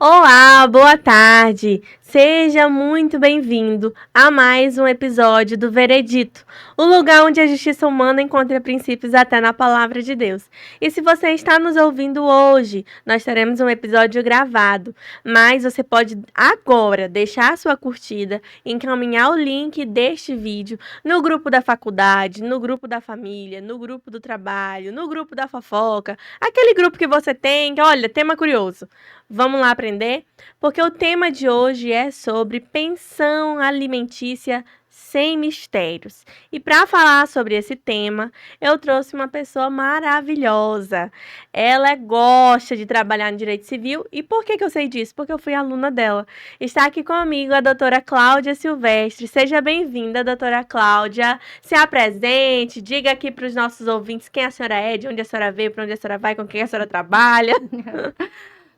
Olá, boa tarde. Seja muito bem-vindo a mais um episódio do Veredito, o lugar onde a justiça humana encontra princípios até na palavra de Deus. E se você está nos ouvindo hoje, nós teremos um episódio gravado, mas você pode agora deixar a sua curtida, encaminhar o link deste vídeo no grupo da faculdade, no grupo da família, no grupo do trabalho, no grupo da fofoca, aquele grupo que você tem, que olha, tema curioso. Vamos lá aprender? Porque o tema de hoje é sobre pensão alimentícia sem mistérios. E para falar sobre esse tema, eu trouxe uma pessoa maravilhosa. Ela gosta de trabalhar no direito civil. E por que eu sei disso? Porque eu fui aluna dela. Está aqui comigo a doutora Cláudia Silvestre. Seja bem-vinda, doutora Cláudia. Se apresente, diga aqui para os nossos ouvintes quem a senhora é, de onde a senhora veio, para onde a senhora vai, com quem a senhora trabalha.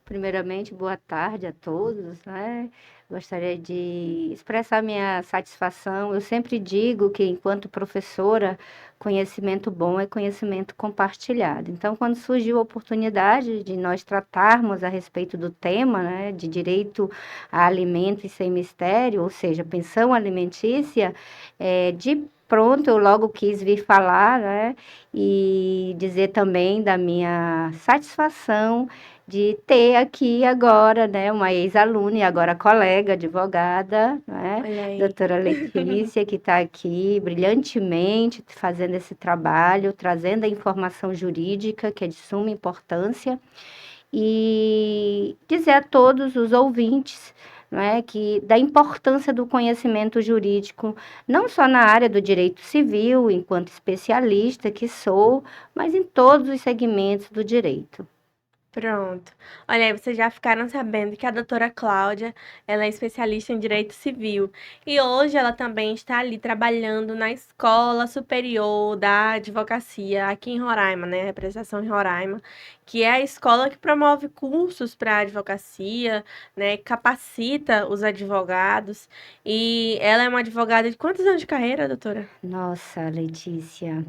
Primeiramente, boa tarde a todos, né? Gostaria de expressar minha satisfação. Eu sempre digo que, enquanto professora, conhecimento bom é conhecimento compartilhado. Então, quando surgiu a oportunidade de nós tratarmos a respeito do tema, né, de direito a alimentos sem mistério, ou seja, pensão alimentícia, de pronto eu logo quis vir falar, né, e dizer também da minha satisfação de ter aqui agora, né, uma ex-aluna e agora colega, advogada, né, Olha aí. doutora Letícia, que está aqui brilhantemente fazendo esse trabalho, trazendo a informação jurídica, que é de suma importância, e dizer a todos os ouvintes, né, que da importância do conhecimento jurídico, não só na área do direito civil, enquanto especialista que sou, mas em todos os segmentos do direito. Pronto. Olha aí, vocês já ficaram sabendo que a doutora Cláudia, ela é especialista em direito civil. E hoje ela também está ali trabalhando na Escola Superior da Advocacia, aqui em Roraima, né? Representação em Roraima, que é a escola que promove cursos para advocacia, né? Capacita os advogados. E ela é uma advogada de quantos anos de carreira, doutora? Nossa, Letícia,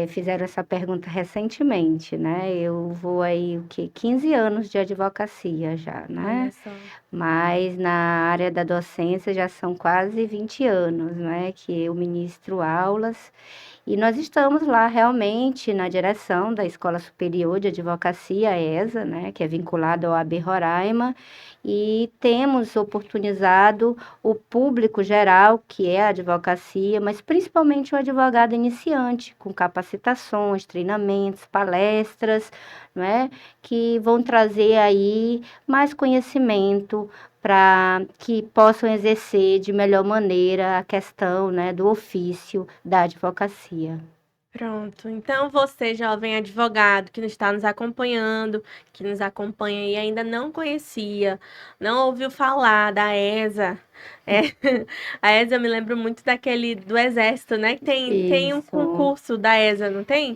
fizeram essa pergunta recentemente, né? Eu vou aí, o quê? 15 anos de advocacia já, Olha né? só. Mas na área da docência já são quase 20 anos, né? Que eu ministro aulas e nós estamos lá realmente na direção da Escola Superior de Advocacia, ESA, né? Que é vinculada ao AB Roraima, e temos oportunizado o público geral, que é a advocacia, mas principalmente o advogado iniciante, com capacitações, treinamentos, palestras, não é? Que vão trazer aí mais conhecimento para que possam exercer de melhor maneira a questão, né, do ofício da advocacia. Pronto. Então, você, jovem advogado que está nos acompanhando, que nos acompanha e ainda não conhecia, não ouviu falar da ESA. É, a ESA eu me lembro muito daquele do Exército, né? Que tem um Isso, concurso da ESA, não tem?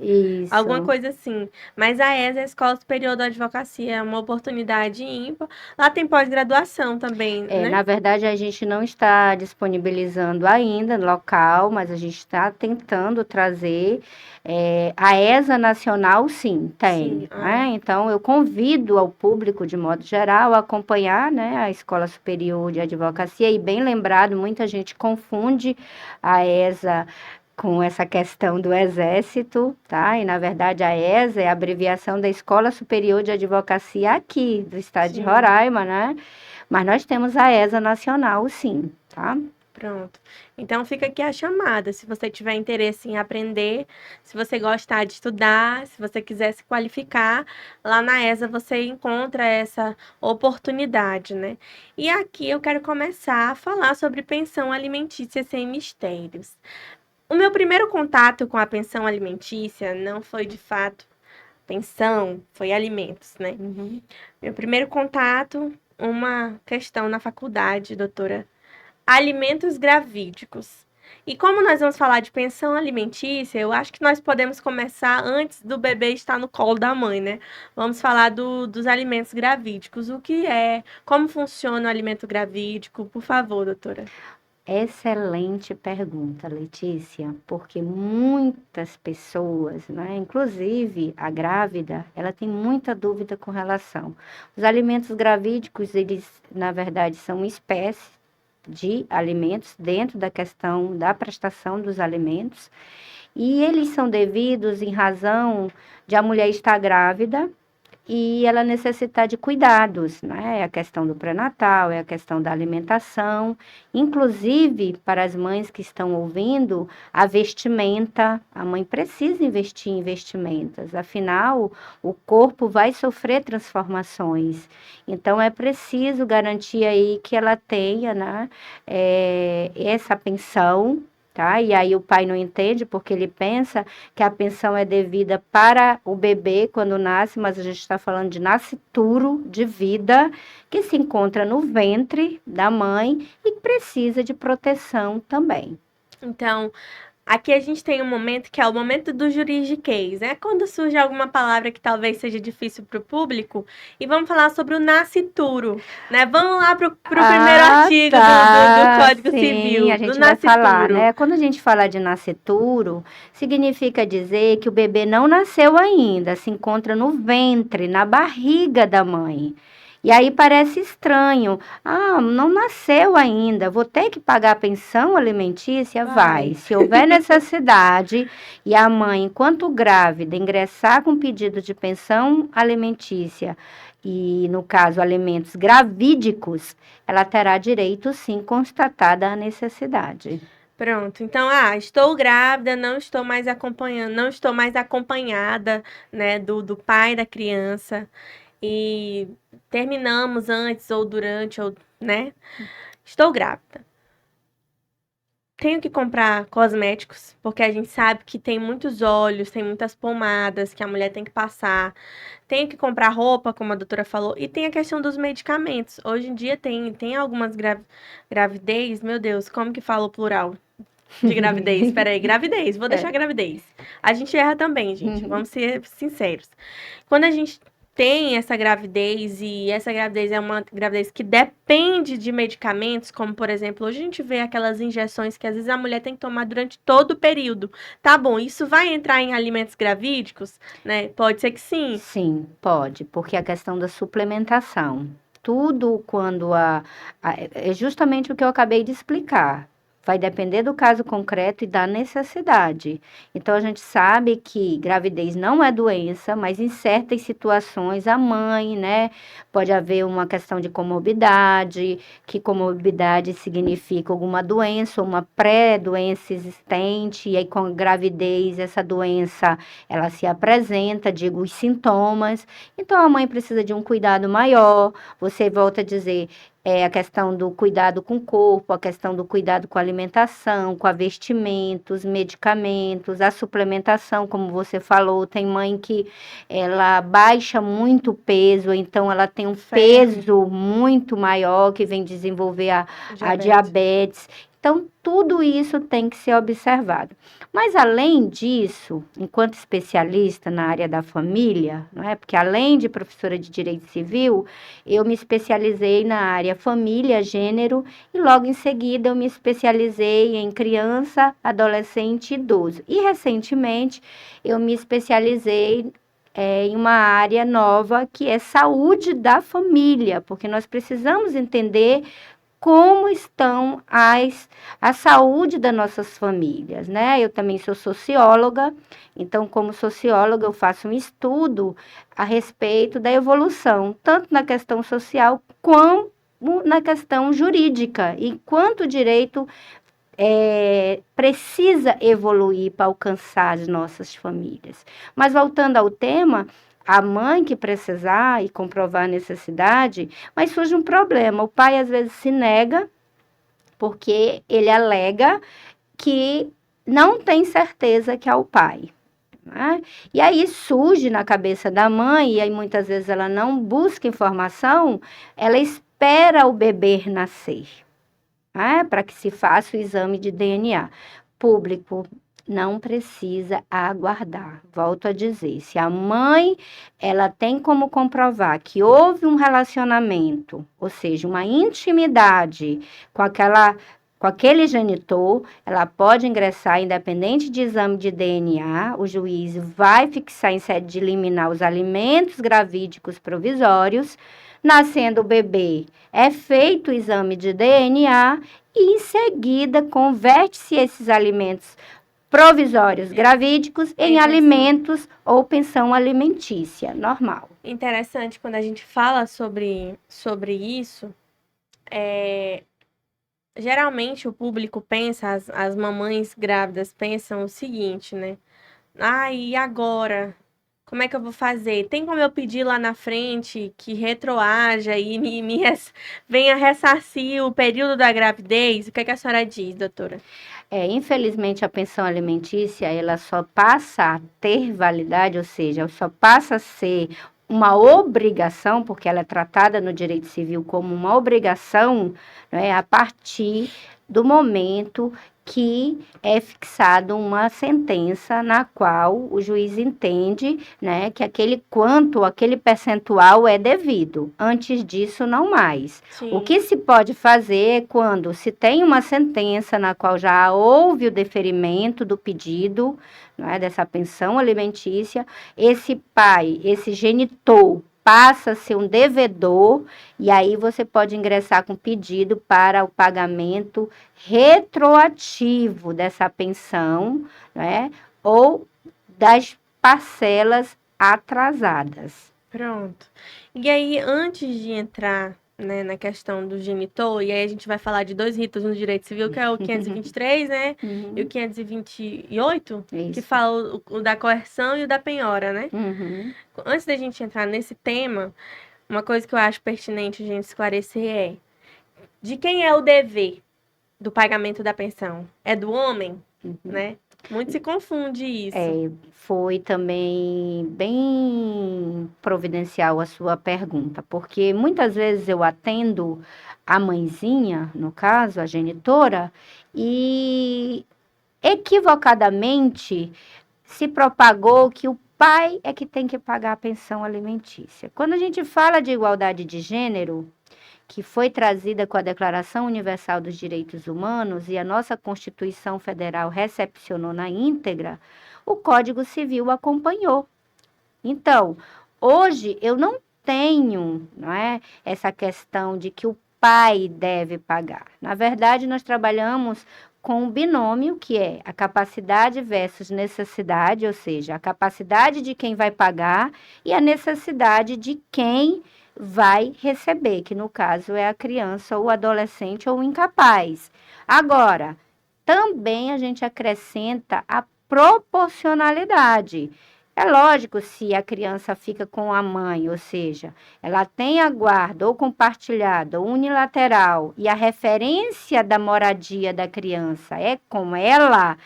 Alguma isso. coisa assim. Mas a ESA, a Escola Superior da Advocacia, é uma oportunidade ímpar. Lá tem pós-graduação também, né? Na verdade, a gente não está disponibilizando ainda no local, mas a gente está tentando trazer. A ESA Nacional, sim, Sim. tem, né? Então, eu convido ao público, de modo geral, a acompanhar, né, a Escola Superior de Advocacia. E bem lembrado, muita gente confunde a ESA com essa questão do Exército, tá? E, na verdade, a ESA é a abreviação da Escola Superior de Advocacia aqui, do estado de Sim. Roraima, né? Mas nós temos a ESA Nacional, sim, tá? Pronto. Então fica aqui a chamada. Se você tiver interesse em aprender, se você gostar de estudar, se você quiser se qualificar, lá na ESA você encontra essa oportunidade, né? E aqui eu quero começar a falar sobre pensão alimentícia sem mistérios. O meu primeiro contato com a pensão alimentícia não foi de fato pensão, foi alimentos, né? Uhum. Meu primeiro contato, uma questão na faculdade, doutora, alimentos gravídicos. E como nós vamos falar de pensão alimentícia, eu acho que nós podemos começar antes do bebê estar no colo da mãe, né? Vamos falar dos alimentos gravídicos. O que é? Como funciona o alimento gravídico? Por favor, doutora. Excelente pergunta, Letícia, porque muitas pessoas, né, inclusive a grávida, ela tem muita dúvida com relação. Os alimentos gravídicos, eles, na verdade, são uma espécie de alimentos dentro da questão da prestação dos alimentos, e eles são devidos em razão de a mulher estar grávida e ela necessitar de cuidados, né? É a questão do pré-natal, é a questão da alimentação, inclusive para as mães que estão ouvindo, a vestimenta, a mãe precisa investir em vestimentas, afinal, o corpo vai sofrer transformações, então é preciso garantir aí que ela tenha, né, essa pensão. Tá? E aí o pai não entende porque ele pensa que a pensão é devida para o bebê quando nasce, mas a gente está falando de nascituro de vida que se encontra no ventre da mãe e precisa de proteção também. Então, aqui a gente tem um momento que é o momento do juridiquês, né? Quando surge alguma palavra que talvez seja difícil para o público, e vamos falar sobre o nascituro, né? Vamos lá para o primeiro artigo do Código Sim, Civil, a do gente vai falar, nascituro. né? Quando a gente fala de nascituro, significa dizer que o bebê não nasceu ainda, se encontra no ventre, na barriga da mãe. E aí parece estranho. Ah, não nasceu ainda, vou ter que pagar a pensão alimentícia? Vai. Se houver necessidade e a mãe, enquanto grávida, ingressar com pedido de pensão alimentícia e, no caso, alimentos gravídicos, ela terá direito, sim, constatada a necessidade. Pronto, então, estou grávida, não estou mais acompanhando, não estou mais acompanhada, né, do pai da criança, e terminamos antes ou durante, ou, né, estou grávida. Tenho que comprar cosméticos, porque a gente sabe que tem muitos óleos, tem muitas pomadas que a mulher tem que passar. Tenho que comprar roupa, como a doutora falou, e tem a questão dos medicamentos. Hoje em dia tem algumas gravidez, meu Deus, como que fala o plural de gravidez? Peraí, gravidez, vou deixar gravidez. A gente erra também, gente, vamos ser sinceros. Quando a gente tem essa gravidez e essa gravidez é uma gravidez que depende de medicamentos, como por exemplo, hoje a gente vê aquelas injeções que às vezes a mulher tem que tomar durante todo o período. Tá bom, isso vai entrar em alimentos gravídicos, né? Pode ser que sim. Sim, pode, porque a questão da suplementação, tudo quando é justamente o que eu acabei de explicar. Vai depender do caso concreto e da necessidade. Então, a gente sabe que gravidez não é doença, mas em certas situações a mãe, né? Pode haver uma questão de comorbidade, que comorbidade significa alguma doença, uma pré-doença existente, e aí com a gravidez essa doença ela se apresenta, digo, os sintomas. Então, a mãe precisa de um cuidado maior. Você volta a dizer, a questão do cuidado com o corpo, a questão do cuidado com a alimentação, com a vestimentos, medicamentos, a suplementação, como você falou, tem mãe que ela baixa muito o peso, então ela tem um peso muito maior que vem desenvolver a diabetes. Então, tudo isso tem que ser observado. Mas, além disso, enquanto especialista na área da família, não é? Porque além de professora de Direito Civil, eu me especializei na área família, gênero, e logo em seguida eu me especializei em criança, adolescente e idoso. E, recentemente, eu me especializei em uma área nova que é saúde da família, porque nós precisamos entender como estão a saúde das nossas famílias, né? Eu também sou socióloga, então, como socióloga, eu faço um estudo a respeito da evolução, tanto na questão social como na questão jurídica, e quanto o direito precisa evoluir para alcançar as nossas famílias. Mas, voltando ao tema, a mãe que precisar e comprovar a necessidade, mas surge um problema. O pai às vezes se nega porque ele alega que não tem certeza que é o pai. Né? E aí surge na cabeça da mãe, e aí muitas vezes ela não busca informação, ela espera o bebê nascer, né? Para que se faça o exame de DNA. Público, não precisa aguardar. Volto a dizer, se a mãe ela tem como comprovar que houve um relacionamento, ou seja, uma intimidade com com aquele genitor, ela pode ingressar, independente de exame de DNA, o juiz vai fixar em sede de liminar os alimentos gravídicos provisórios. Nascendo o bebê, é feito o exame de DNA e, em seguida, converte-se esses alimentos provisórios gravídicos em alimentos ou pensão alimentícia normal. Interessante quando a gente fala sobre isso. Geralmente o público pensa, as mamães grávidas pensam o seguinte, né? E agora? Como é que eu vou fazer? Tem como eu pedir lá na frente que retroaja e venha ressarcir o período da gravidez? O que é que a senhora diz, doutora? Infelizmente, a pensão alimentícia, ela só passa a ter validade, ou seja, só passa a ser uma obrigação, porque ela é tratada no direito civil como uma obrigação, né, a partir do momento que é fixada uma sentença na qual o juiz entende, né, que aquele percentual é devido. Antes disso, não mais. Sim. O que se pode fazer é quando se tem uma sentença na qual já houve o deferimento do pedido, não é, dessa pensão alimentícia, esse pai, esse genitor, passa a ser um devedor, e aí você pode ingressar com pedido para o pagamento retroativo dessa pensão, né, ou das parcelas atrasadas. Pronto. E aí, antes de entrar, né, na questão do genitor, e aí a gente vai falar de 2 ritos no direito civil, que é o 523, né, e o 528, Isso. que fala o da coerção e o da penhora, né? Antes da gente entrar nesse tema, uma coisa que eu acho pertinente a gente esclarecer é: de quem é o dever do pagamento da pensão? É do homem, né? Muito se confunde isso. Foi também bem providencial a sua pergunta, porque muitas vezes eu atendo a mãezinha, no caso, a genitora, e equivocadamente se propagou que o pai é que tem que pagar a pensão alimentícia. Quando a gente fala de igualdade de gênero, que foi trazida com a Declaração Universal dos Direitos Humanos e a nossa Constituição Federal recepcionou na íntegra, o Código Civil acompanhou. Então, hoje eu não tenho, não é, essa questão de que o pai deve pagar. Na verdade, nós trabalhamos com um binômio que é a capacidade versus necessidade, ou seja, a capacidade de quem vai pagar e a necessidade de quem vai receber, que no caso é a criança ou o adolescente ou o incapaz. Agora, também a gente acrescenta a proporcionalidade. É lógico, se a criança fica com a mãe, ou seja, ela tem a guarda ou compartilhada ou unilateral e a referência da moradia da criança é com ela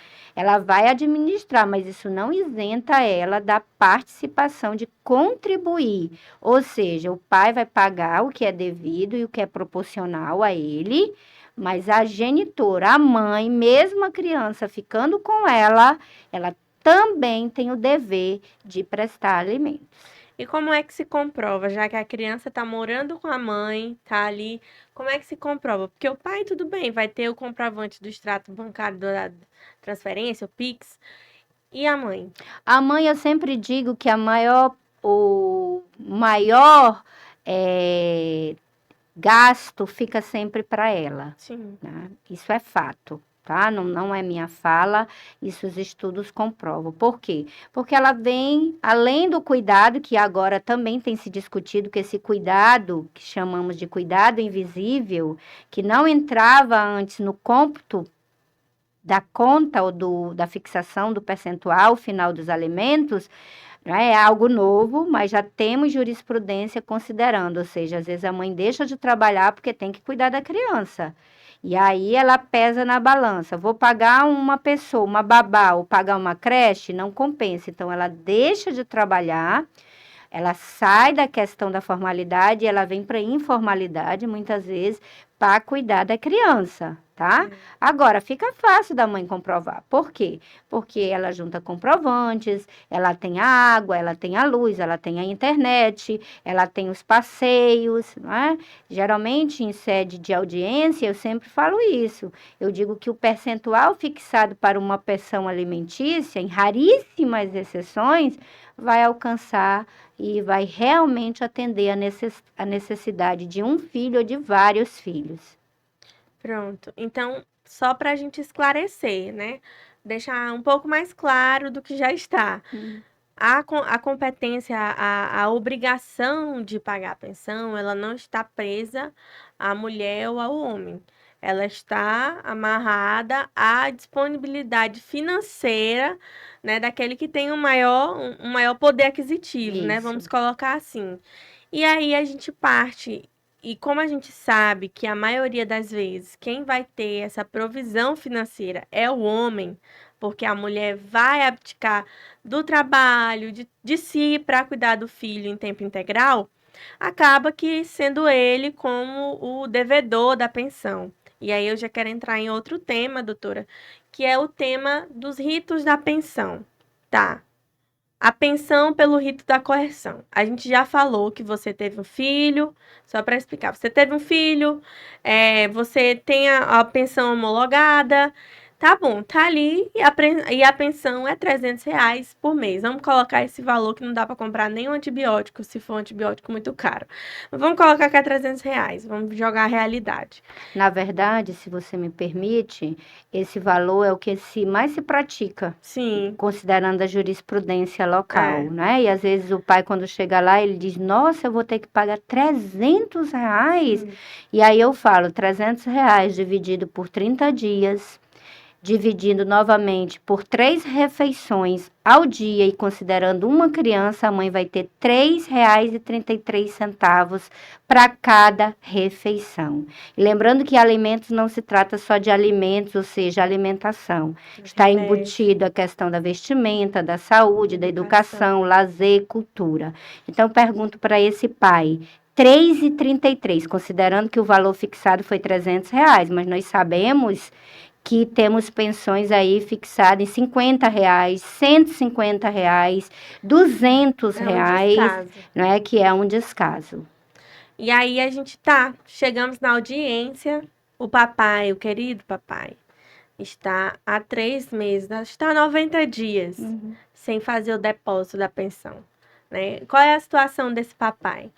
vai administrar, mas isso não isenta ela da participação de contribuir. Ou seja, o pai vai pagar o que é devido e o que é proporcional a ele, mas a genitora, a mãe, mesmo a criança ficando com ela também tem o dever de prestar alimentos. E como é que se comprova, já que a criança está morando com a mãe, está ali, como é que se comprova? Porque o pai, tudo bem, vai ter o comprovante do extrato bancário da transferência, o Pix, e a mãe? A mãe, eu sempre digo que o maior gasto fica sempre para ela. Sim. Né? Isso é fato. Tá? Não é minha fala, isso os estudos comprovam. Por quê? Porque ela vem, além do cuidado, que agora também tem se discutido, que esse cuidado, que chamamos de cuidado invisível, que não entrava antes no cômputo da conta ou da fixação do percentual final dos alimentos, é algo novo, mas já temos jurisprudência considerando, ou seja, às vezes a mãe deixa de trabalhar porque tem que cuidar da criança. E aí ela pesa na balança. Vou pagar uma pessoa, uma babá, ou pagar uma creche, não compensa. Então, ela deixa de trabalhar, ela sai da questão da formalidade, ela vem para a informalidade, muitas vezes, para cuidar da criança, tá? Agora, fica fácil da mãe comprovar. Por quê? Porque ela junta comprovantes, ela tem a água, ela tem a luz, ela tem a internet, ela tem os passeios, não é? Geralmente, em sede de audiência, eu sempre falo isso. Eu digo que o percentual fixado para uma pensão alimentícia, em raríssimas exceções, vai alcançar e vai realmente atender a necessidade de um filho ou de vários filhos. Pronto. Então, só para a gente esclarecer, né? Deixar um pouco mais claro do que já está. A competência, a obrigação de pagar a pensão, ela não está presa à mulher ou ao homem. Ela está amarrada à disponibilidade financeira, né, daquele que tem um maior poder aquisitivo, né? Vamos Isso. colocar assim. E aí a gente parte, e como a gente sabe que a maioria das vezes quem vai ter essa provisão financeira é o homem, porque a mulher vai abdicar do trabalho, de si para cuidar do filho em tempo integral, acaba que sendo ele como o devedor da pensão. E aí eu já quero entrar em outro tema, doutora, que é o tema dos ritos da pensão. Tá. A pensão pelo rito da coerção. A gente já falou que você teve um filho, só para explicar, você teve um filho, você tem a pensão homologada, tá bom, tá ali e a pensão é R$ 300 por mês. Vamos colocar esse valor que não dá para comprar nenhum antibiótico, se for um antibiótico muito caro. Mas vamos colocar que é R$ 300, vamos jogar a realidade. Na verdade, se você me permite, esse valor é o que mais se pratica. Sim. Considerando a jurisprudência local, É. né? E às vezes o pai, quando chega lá, ele diz, nossa, eu vou ter que pagar R$ 300? E aí eu falo, R$ 300 dividido por 30 dias, dividindo novamente por 3 refeições ao dia e considerando uma criança, a mãe vai ter R$ 3,33 para cada refeição. E lembrando que alimentos não se trata só de alimentos, ou seja, alimentação. Está embutido a questão da vestimenta, da saúde, da educação, lazer, cultura. Então, pergunto para esse pai, 3,33, considerando que o valor fixado foi R$ 300, mas nós sabemos que temos pensões aí fixadas em R$ 50, R$ 150, R$ 200, não é? Que é um descaso. E aí a gente chegamos na audiência, o papai, o querido papai, está há 3 meses, está há 90 dias sem fazer o depósito da pensão, né? Qual é a situação desse papai?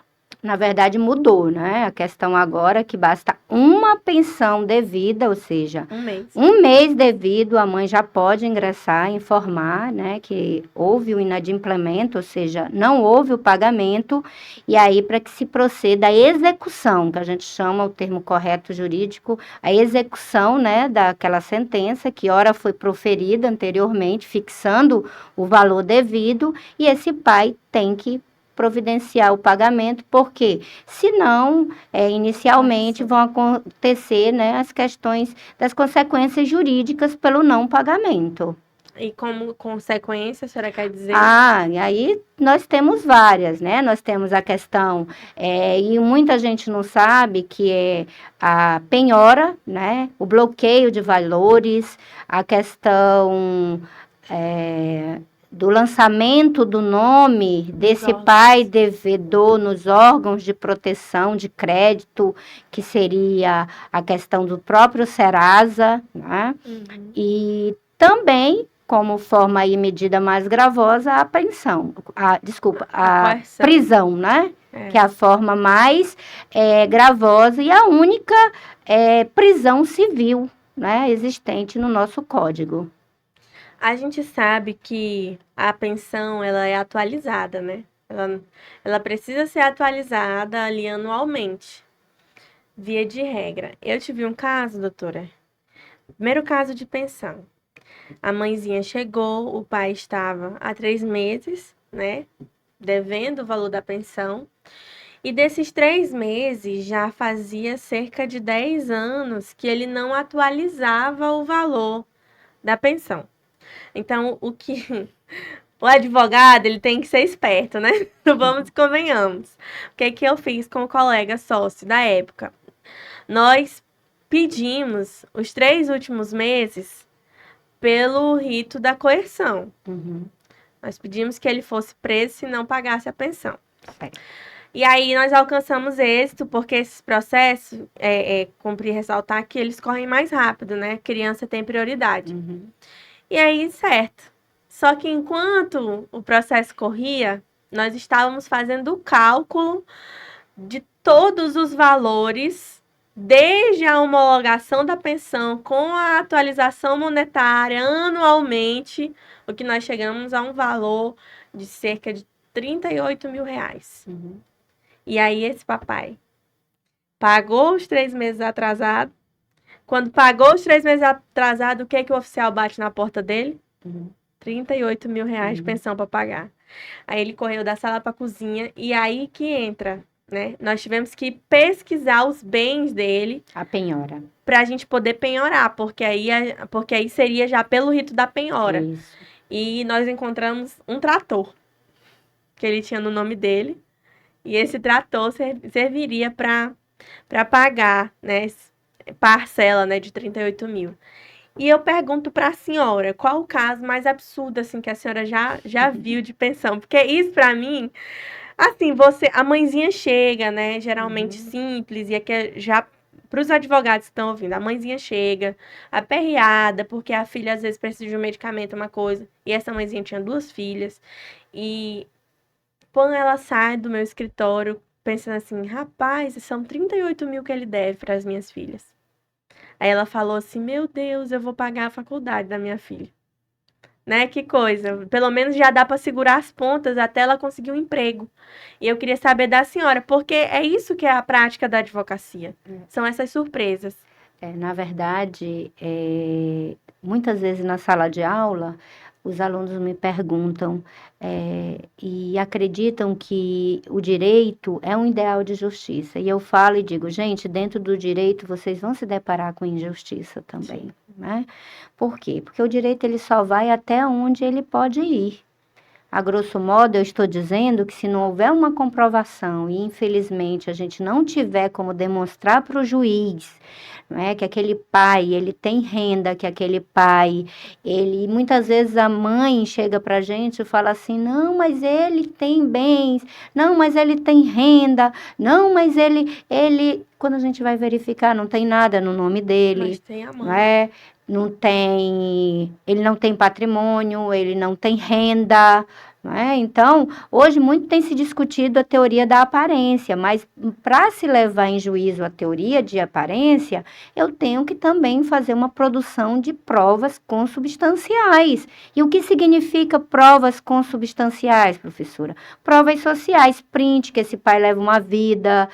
Na verdade, mudou, né? A questão agora é que basta uma pensão devida, ou seja, um mês devido, a mãe já pode ingressar, informar, né, que houve o inadimplemento, ou seja, não houve o pagamento, e aí para que se proceda a execução, que a gente chama o termo correto jurídico, a execução, né, daquela sentença que ora foi proferida anteriormente, fixando o valor devido, e esse pai tem que providenciar o pagamento, porque senão, inicialmente, vão acontecer, né, as questões das consequências jurídicas pelo não pagamento. E como consequência, a senhora quer dizer? E aí nós temos várias, né? Nós temos a questão, e muita gente não sabe, que é a penhora, né? O bloqueio de valores, a questão do lançamento do nome desse pai devedor nos órgãos de proteção de crédito, que seria a questão do próprio Serasa, né? E também, como forma e medida mais gravosa, a pensão, a prisão, né? Que é a forma mais gravosa e a única prisão civil, né, existente no nosso código. A gente sabe que a pensão, ela é atualizada, né? Ela precisa ser atualizada ali anualmente, via de regra. Eu tive um caso, doutora, primeiro caso de pensão. A mãezinha chegou, o pai estava há 3 meses, né, devendo o valor da pensão. E desses 3 meses, já fazia cerca de 10 anos que ele não atualizava o valor da pensão. Então, o que O advogado, ele tem que ser esperto, né? Vamos e convenhamos. O que é que eu fiz com o colega sócio da época? Nós pedimos os 3 últimos meses pelo rito da coerção. Uhum. Nós pedimos que ele fosse preso se não pagasse a pensão. Certo. E aí nós alcançamos êxito, porque esses processos, cumpre ressaltar que eles correm mais rápido, né? Criança tem prioridade. Uhum. E aí, certo. Só que enquanto o processo corria, nós estávamos fazendo o cálculo de todos os valores, desde a homologação da pensão com a atualização monetária anualmente, o que nós chegamos a um valor de cerca de R$ 38 mil. Uhum. E aí esse papai pagou os 3 meses atrasados. Quando pagou os 3 meses atrasados, o que que o oficial bate na porta dele? Uhum. R$ 38 mil de pensão para pagar. Aí ele correu da sala para a cozinha e aí que entra, né? Nós tivemos que pesquisar os bens dele A penhora. para a gente poder penhorar, porque aí seria já pelo rito da penhora. Isso. E nós encontramos um trator que ele tinha no nome dele e esse trator serviria para pagar, né? Parcela, né, de 38 mil. E eu pergunto para a senhora, qual o caso mais absurdo assim que a senhora já viu de pensão? Porque isso para mim, assim, a mãezinha chega, né, geralmente simples, e aqui já para os advogados que estão ouvindo, a mãezinha chega aperreada, porque a filha às vezes precisa de um medicamento, uma coisa, e essa mãezinha tinha 2 filhas, e quando ela sai do meu escritório pensando assim, rapaz, são 38 mil que ele deve para as minhas filhas. Aí ela falou assim, meu Deus, eu vou pagar a faculdade da minha filha. Né? Que coisa. Pelo menos já dá para segurar as pontas até ela conseguir um emprego. E eu queria saber da senhora, porque é isso que é a prática da advocacia. São essas surpresas. Na verdade, muitas vezes na sala de aula, os alunos me perguntam e acreditam que o direito é um ideal de justiça. E eu falo e digo, gente, dentro do direito vocês vão se deparar com injustiça também, né? Por quê? Porque o direito ele só vai até onde ele pode ir. A grosso modo, eu estou dizendo que se não houver uma comprovação e, infelizmente, a gente não tiver como demonstrar para o juiz, né, que aquele pai, ele tem renda, que aquele pai, ele... Muitas vezes a mãe chega para a gente e fala assim, não, mas ele tem bens, não, mas ele tem renda, não, mas ele... Quando a gente vai verificar, não tem nada no nome dele. Mas tem a mãe. Não tem, ele não tem patrimônio, ele não tem renda, não é? Então, hoje muito tem se discutido a teoria da aparência, mas para se levar em juízo a teoria de aparência, eu tenho que também fazer uma produção de provas consubstanciais. E o que significa provas consubstanciais, professora? Provas sociais, print, que esse pai leva uma vida,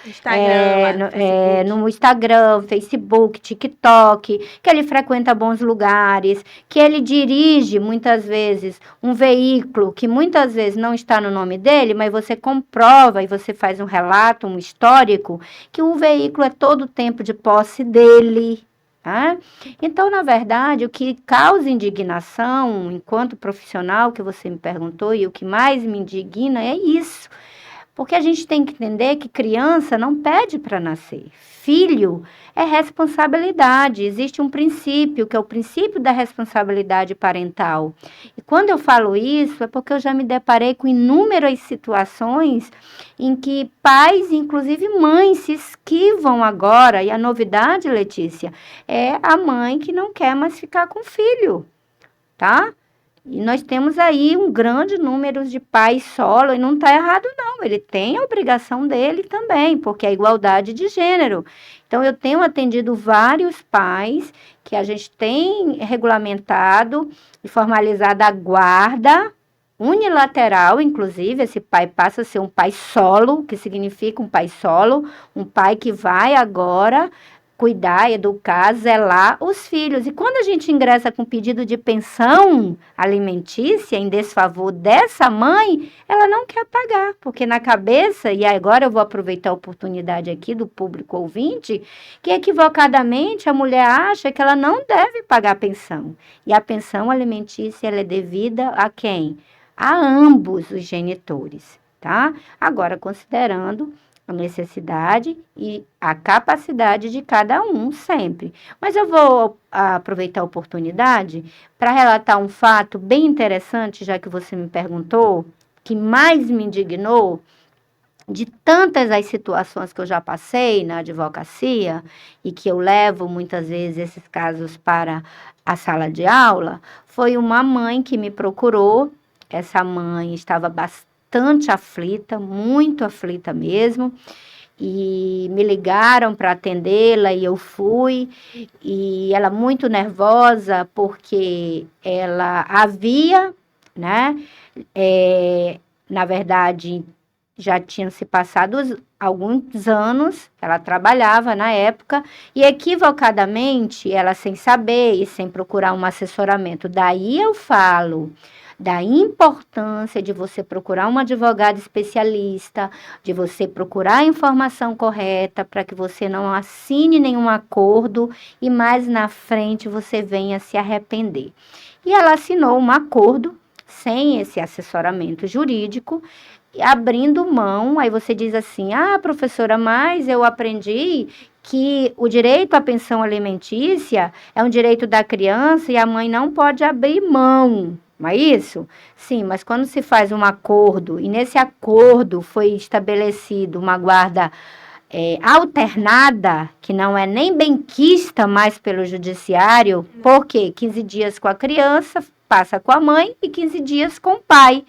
no Instagram, Facebook, TikTok, que ele frequenta bons lugares, que ele dirige muitas vezes um veículo que muitas vezes não está no nome dele, mas você comprova e você faz um relato, um histórico, que o veículo é todo o tempo de posse dele. Tá? Então, na verdade, o que causa indignação, enquanto profissional, que você me perguntou, e o que mais me indigna é isso. Porque a gente tem que entender que criança não pede para nascer. Filho é responsabilidade. Existe um princípio, que é o princípio da responsabilidade parental. E quando eu falo isso, é porque eu já me deparei com inúmeras situações em que pais, inclusive mães, se esquivam agora. E a novidade, Letícia, é a mãe que não quer mais ficar com o filho, tá? E nós temos aí um grande número de pais solo, e não está errado não, ele tem a obrigação dele também, porque é a igualdade de gênero. Então, eu tenho atendido vários pais que a gente tem regulamentado e formalizado a guarda unilateral, inclusive, esse pai passa a ser um pai solo, que significa um pai solo, um pai que vai agora cuidar, educar, zelar os filhos. E quando a gente ingressa com pedido de pensão alimentícia em desfavor dessa mãe, ela não quer pagar, porque na cabeça, e agora eu vou aproveitar a oportunidade aqui do público ouvinte, que equivocadamente a mulher acha que ela não deve pagar pensão. E a pensão alimentícia, ela é devida a quem? a ambos os genitores, tá? Agora, considerando a necessidade e a capacidade de cada um sempre. Mas eu vou aproveitar a oportunidade para relatar um fato bem interessante, já que você me perguntou, que mais me indignou de tantas as situações que eu já passei na advocacia e que eu levo muitas vezes esses casos para a sala de aula, foi uma mãe que me procurou. Essa mãe estava bastante aflita, muito aflita mesmo, e me ligaram para atendê-la e eu fui, e ela muito nervosa porque ela havia, né, na verdade, já tinham se passado alguns anos, ela trabalhava na época, e equivocadamente, ela sem saber e sem procurar um assessoramento. Daí eu falo da importância de você procurar um advogado especialista, de você procurar a informação correta para que você não assine nenhum acordo e mais na frente você venha se arrepender. E ela assinou um acordo sem esse assessoramento jurídico, abrindo mão. Aí você diz assim: ah, professora, mas eu aprendi que o direito à pensão alimentícia é um direito da criança e a mãe não pode abrir mão. Não é isso? Sim, mas quando se faz um acordo, e nesse acordo foi estabelecido uma guarda alternada, que não é nem benquista mais pelo judiciário, porque 15 dias com a criança, passa com a mãe, e 15 dias com o pai.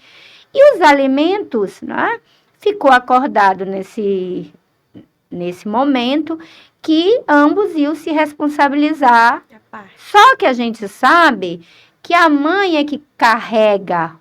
E os alimentos, né, ficou acordado nesse momento que ambos iam se responsabilizar. Só que a gente sabe que a mãe é que carrega,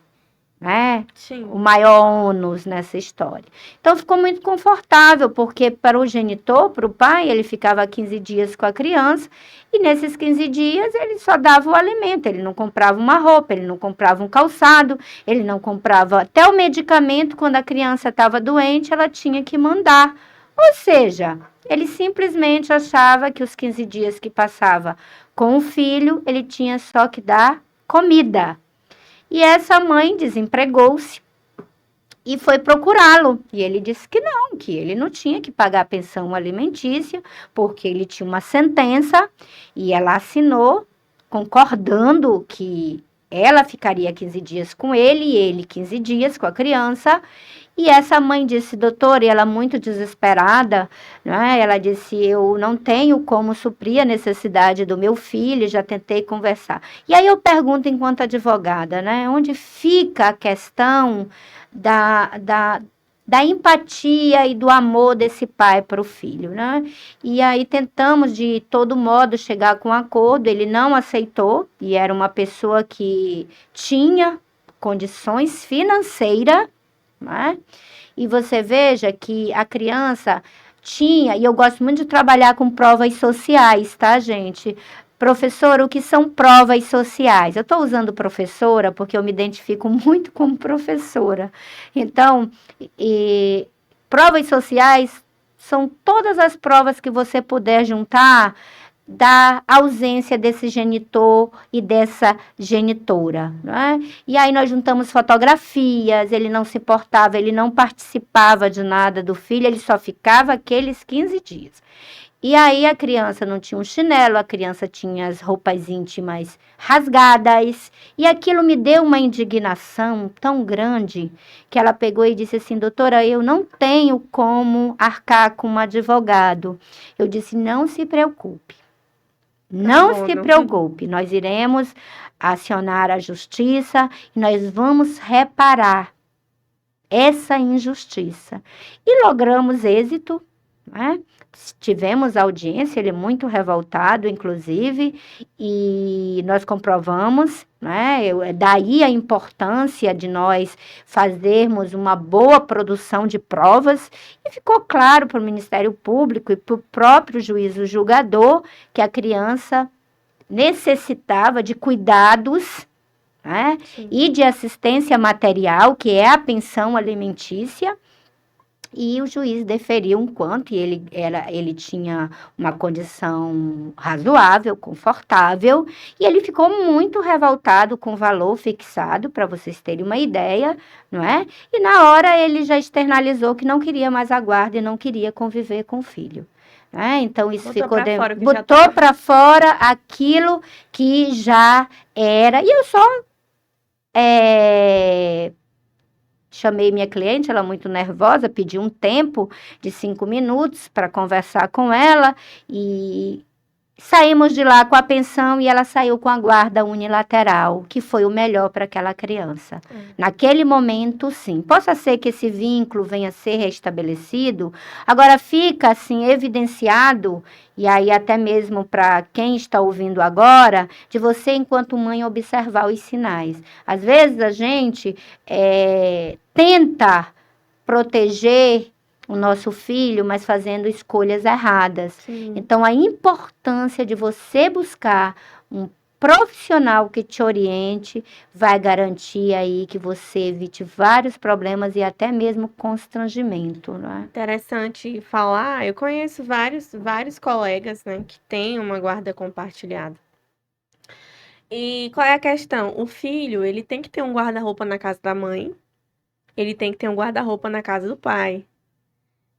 né, o maior ônus nessa história. Então, ficou muito confortável, porque para o genitor, para o pai, ele ficava 15 dias com a criança, e nesses 15 dias ele só dava o alimento, ele não comprava uma roupa, ele não comprava um calçado, ele não comprava até o medicamento. Quando a criança estava doente, ela tinha que mandar. Ou seja, ele simplesmente achava que os 15 dias que passava com o filho, ele tinha só que dar comida. E essa mãe desempregou-se e foi procurá-lo. E ele disse que ele não tinha que pagar a pensão alimentícia, porque ele tinha uma sentença e ela assinou, concordando que ela ficaria 15 dias com ele e ele 15 dias com a criança. E essa mãe disse: doutor, e ela muito desesperada, né? Ela disse: eu não tenho como suprir a necessidade do meu filho, já tentei conversar. E aí eu pergunto, enquanto advogada, né? Onde fica a questão da empatia e do amor desse pai para o filho, né? E aí tentamos de todo modo chegar com um acordo. Ele não aceitou, e era uma pessoa que tinha condições financeiras, né? E você veja que a criança tinha, e eu gosto muito de trabalhar com provas sociais, tá, gente? Professora, o que são provas sociais? Eu estou usando professora porque eu me identifico muito como professora. Então, provas sociais são todas as provas que você puder juntar da ausência desse genitor e dessa genitora, né? E aí nós juntamos fotografias. Ele não se importava, ele não participava de nada do filho, ele só ficava aqueles 15 dias. E aí a criança não tinha um chinelo, a criança tinha as roupas íntimas rasgadas, e aquilo me deu uma indignação tão grande que ela pegou e disse assim: doutora, eu não tenho como arcar com um advogado. Eu disse: não se preocupe. Não se preocupe, nós iremos acionar a justiça e nós vamos reparar essa injustiça. E logramos êxito, né? Tivemos audiência, ele muito revoltado, inclusive, e nós comprovamos, né? Daí a importância de nós fazermos uma boa produção de provas, e ficou claro para o Ministério Público e para o próprio juízo julgador que a criança necessitava de cuidados, né? E de assistência material, que é a pensão alimentícia. e o juiz deferiu um quanto, e ele tinha uma condição razoável, confortável, e ele ficou muito revoltado com o valor fixado, para vocês terem uma ideia, não é? E na hora ele já externalizou que não queria mais a guarda e não queria conviver com o filho. Então, isso botou para fora aquilo que já era. E eu só chamei minha cliente, ela muito nervosa, pedi um tempo de 5 minutos para conversar com ela e saímos de lá com a pensão e ela saiu com a guarda unilateral, que foi o melhor para aquela criança. Naquele momento, sim. Possa ser que esse vínculo venha a ser restabelecido, agora fica, assim, evidenciado, e aí até mesmo para quem está ouvindo agora, de você, enquanto mãe, observar os sinais. Às vezes a gente tenta proteger o nosso filho, mas fazendo escolhas erradas. Sim. Então, a importância de você buscar um profissional que te oriente vai garantir aí que você evite vários problemas e até mesmo constrangimento, não é? Interessante falar, eu conheço vários colegas, né, que têm uma guarda compartilhada. E qual é a questão? O filho, ele tem que ter um guarda-roupa na casa da mãe, ele tem que ter um guarda-roupa na casa do pai.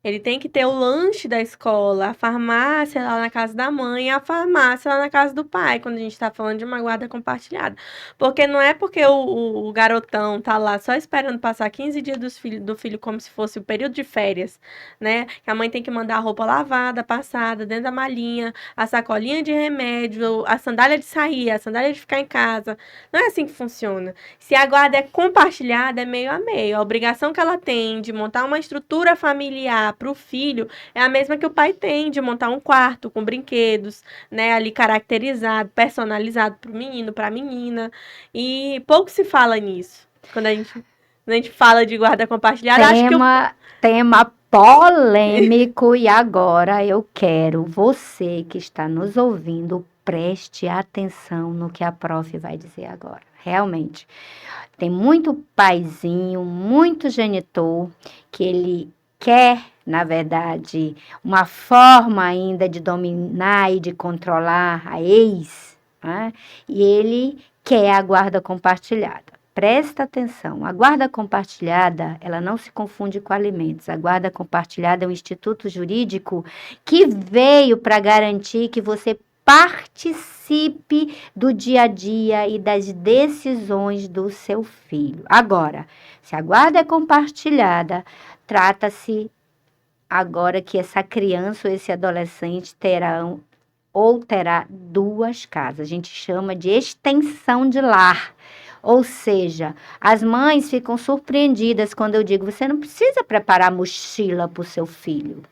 Ele tem que ter o lanche da escola, a farmácia lá na casa da mãe e a farmácia lá na casa do pai, quando a gente está falando de uma guarda compartilhada. Porque não é porque o garotão tá lá só esperando passar 15 dias do filho como se fosse o período de férias, né? Que a mãe tem que mandar a roupa lavada, passada, dentro da malinha, a sacolinha de remédio, a sandália de sair, a sandália de ficar em casa. Não é assim que funciona. Se a guarda é compartilhada, é meio a meio. A obrigação que ela tem de montar uma estrutura familiar para o filho é a mesma que o pai tem, de montar um quarto com brinquedos, né, ali caracterizado, personalizado para o menino, para a menina. E pouco se fala nisso. Quando a gente fala de guarda compartilhada, tema polêmico. E agora eu quero você que está nos ouvindo, preste atenção no que a prof vai dizer agora. Realmente, tem muito paizinho, muito genitor, que ele quer, na verdade, uma forma ainda de dominar e de controlar a ex, né? E ele quer a guarda compartilhada. Presta atenção, a guarda compartilhada, ela não se confunde com alimentos. A guarda compartilhada é um instituto jurídico que veio para garantir que você participe do dia a dia e das decisões do seu filho. Agora, se a guarda é compartilhada, trata-se agora que essa criança ou esse adolescente terá duas casas. A gente chama de extensão de lar. Ou seja, as mães ficam surpreendidas quando eu digo, você não precisa preparar mochila para o seu filho.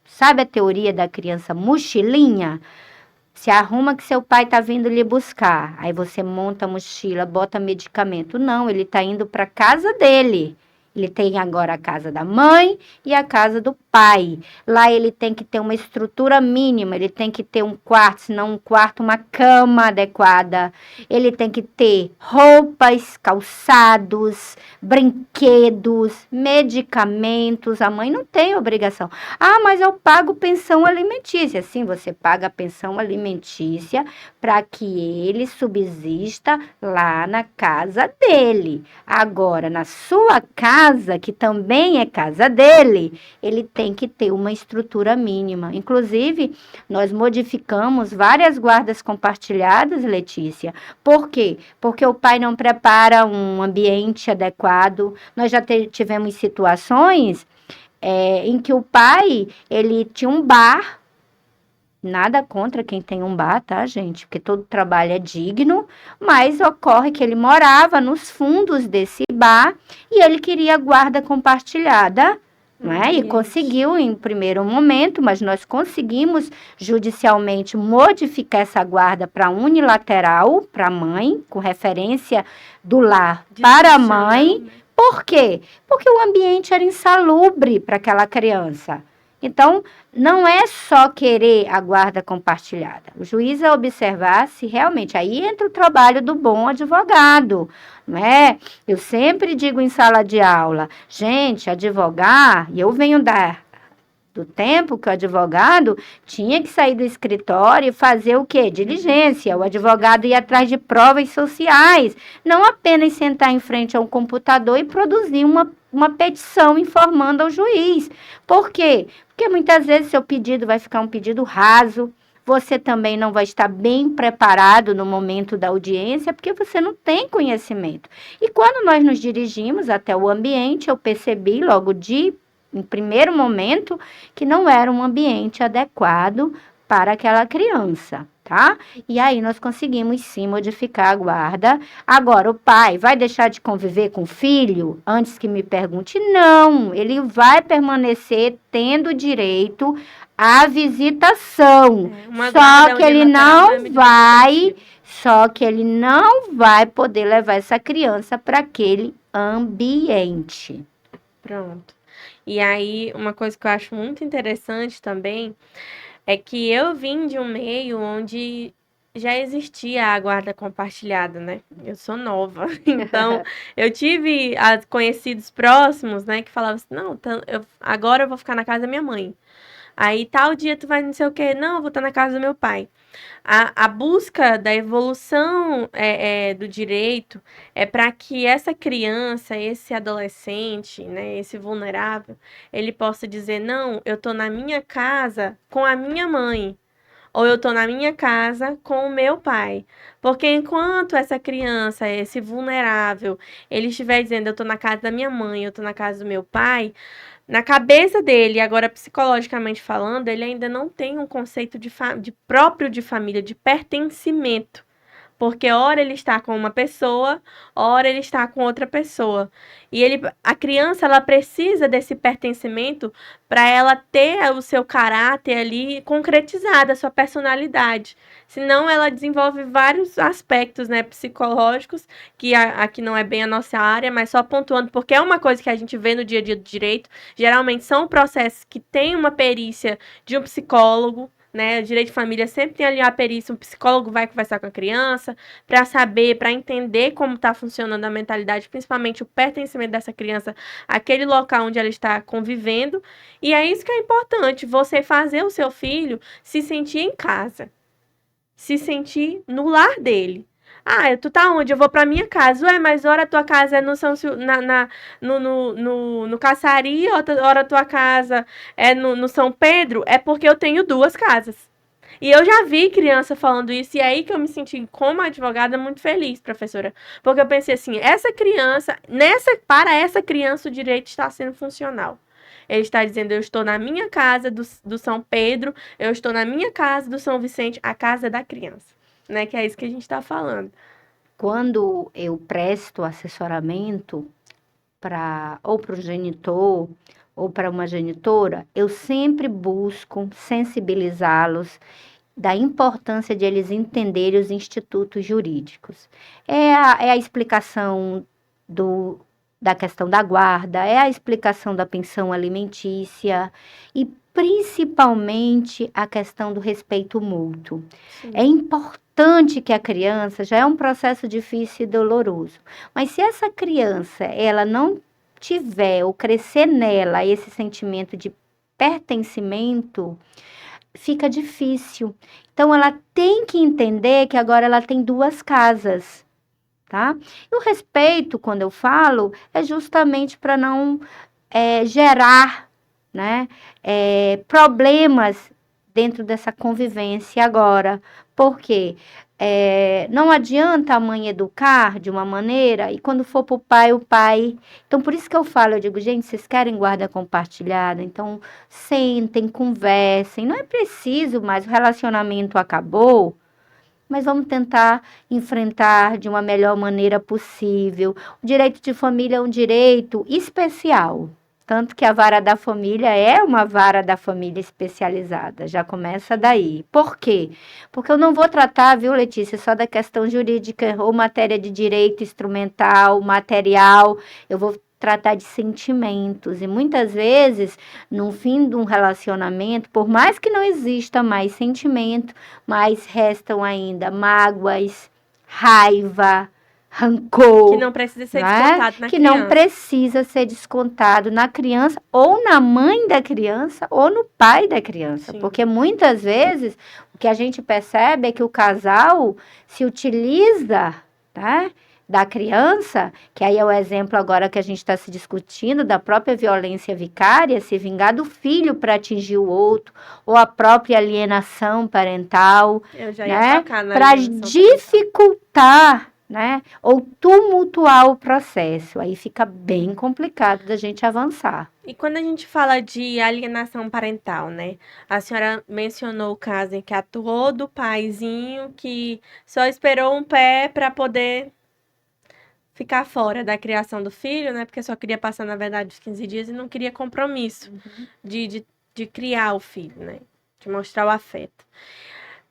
Sabe a teoria da criança mochilinha? Se arruma que seu pai está vindo lhe buscar. Aí você monta a mochila, bota medicamento. Não, ele está indo para a casa dele. Ele tem agora a casa da mãe e a casa do pai. Lá ele tem que ter uma estrutura mínima, ele tem que ter um quarto, se não um quarto, uma cama adequada. Ele tem que ter roupas, calçados, brinquedos, medicamentos. A mãe não tem obrigação. Ah, mas eu pago pensão alimentícia. Sim, você paga a pensão alimentícia para que ele subsista lá na casa dele. Agora, na sua casa, que também é casa dele, ele tem que ter uma estrutura mínima. Inclusive, nós modificamos várias guardas compartilhadas, Letícia. Por quê? Porque o pai não prepara um ambiente adequado. Nós já tivemos situações em que o pai, ele tinha um bar. Nada contra quem tem um bar, tá, gente? Porque todo trabalho é digno, mas ocorre que ele morava nos fundos desse bar e ele queria guarda compartilhada, né? E conseguiu em primeiro momento, mas nós conseguimos judicialmente modificar essa guarda para unilateral, para a mãe, com referência do lar para a mãe. Por quê? Porque o ambiente era insalubre para aquela criança. Então, não é só querer a guarda compartilhada. O juiz é observar se realmente aí entra o trabalho do bom advogado, não é? Eu sempre digo em sala de aula, gente, advogar, e eu venho do tempo que o advogado tinha que sair do escritório e fazer o quê? Diligência. O advogado ia atrás de provas sociais, não apenas sentar em frente a um computador e produzir uma petição informando ao juiz. Por quê? Porque muitas vezes seu pedido vai ficar um pedido raso, você também não vai estar bem preparado no momento da audiência, porque você não tem conhecimento. E quando nós nos dirigimos até o ambiente, eu percebi logo em primeiro momento, que não era um ambiente adequado para aquela criança, tá? E aí nós conseguimos sim modificar a guarda. Agora, o pai vai deixar de conviver com o filho? Antes que me pergunte, não. Ele vai permanecer tendo direito à visitação. Só que ele não vai, só que ele não vai poder levar essa criança para aquele ambiente. Pronto. E aí, uma coisa que eu acho muito interessante também é que eu vim de um meio onde já existia a guarda compartilhada, né? Eu sou nova, então eu tive conhecidos próximos, né, que falavam assim, não, agora eu vou ficar na casa da minha mãe. Aí tal dia tu vai não sei o quê, não, eu vou estar na casa do meu pai. A busca da evolução do direito é para que essa criança, esse adolescente, né, esse vulnerável, ele possa dizer, não, eu tô na minha casa com a minha mãe, ou eu tô na minha casa com o meu pai. Porque enquanto essa criança, esse vulnerável, ele estiver dizendo, eu tô na casa da minha mãe, eu tô na casa do meu pai, na cabeça dele, agora psicologicamente falando, ele ainda não tem um conceito de próprio de família, de pertencimento. Porque ora ele está com uma pessoa, ora ele está com outra pessoa. E a criança, ela precisa desse pertencimento para ela ter o seu caráter ali concretizado, a sua personalidade. Senão ela desenvolve vários aspectos, né, psicológicos, que aqui não é bem a nossa área, mas só pontuando, porque é uma coisa que a gente vê no dia a dia do direito. Geralmente são processos que têm uma perícia de um psicólogo, né? O direito de família sempre tem ali a perícia, um psicólogo vai conversar com a criança para saber, para entender como está funcionando a mentalidade, principalmente o pertencimento dessa criança àquele local onde ela está convivendo. E é isso que é importante, você fazer o seu filho se sentir em casa, se sentir no lar dele. Ah, tu tá onde? Eu vou pra minha casa. Ué, mas ora tua casa é no no Caçari, ora tua casa é no São Pedro. É porque eu tenho duas casas. E eu já vi criança falando isso, e é aí que eu me senti, como advogada, muito feliz, professora. Porque eu pensei assim, para essa criança o direito está sendo funcional. Ele está dizendo, eu estou na minha casa do São Pedro, eu estou na minha casa do São Vicente, a casa da criança. Né? Que é isso que a gente está falando. Quando eu presto assessoramento ou para o genitor ou para uma genitora, eu sempre busco sensibilizá-los da importância de eles entenderem os institutos jurídicos. É a explicação da questão da guarda, é a explicação da pensão alimentícia e principalmente a questão do respeito mútuo. Sim. É importante que a criança, já é um processo difícil e doloroso, mas se essa criança, ela não tiver ou crescer nela esse sentimento de pertencimento, fica difícil. Então, ela tem que entender que agora ela tem duas casas, tá? E o respeito, quando eu falo, é justamente para não gerar, né, problemas dentro dessa convivência agora. Por quê? Não adianta a mãe educar de uma maneira e quando for para o pai... Então, por isso que eu falo, eu digo, gente, vocês querem guarda compartilhada? Então, sentem, conversem. Não é preciso mais, o relacionamento acabou, mas vamos tentar enfrentar de uma melhor maneira possível. O direito de família é um direito especial. Tanto que a vara da família é uma vara da família especializada, já começa daí. Por quê? Porque eu não vou tratar, viu, Letícia, só da questão jurídica ou matéria de direito instrumental, material. Eu vou tratar de sentimentos. E muitas vezes, no fim de um relacionamento, por mais que não exista mais sentimento, mas restam ainda mágoas, raiva, rancor. Que não precisa ser não é? descontado na Que criança. não precisa ser descontado na criança, ou na mãe da criança, ou no pai da criança. Sim. Porque muitas vezes o que a gente percebe é que o casal se utiliza, tá, da criança, que aí é o exemplo agora que a gente está se discutindo, da própria violência vicária, se vingar do filho para atingir o outro, ou a própria alienação parental, Eu já né, ia tocar na para alienação dificultar, né, ou tumultuar o processo. Aí fica bem complicado da gente avançar. E quando a gente fala de alienação parental, né? A senhora mencionou o caso em que atuou do paizinho que só esperou um pé para poder ficar fora da criação do filho, né? Porque só queria passar, na verdade, os 15 dias e não queria compromisso de criar o filho, né? De mostrar o afeto.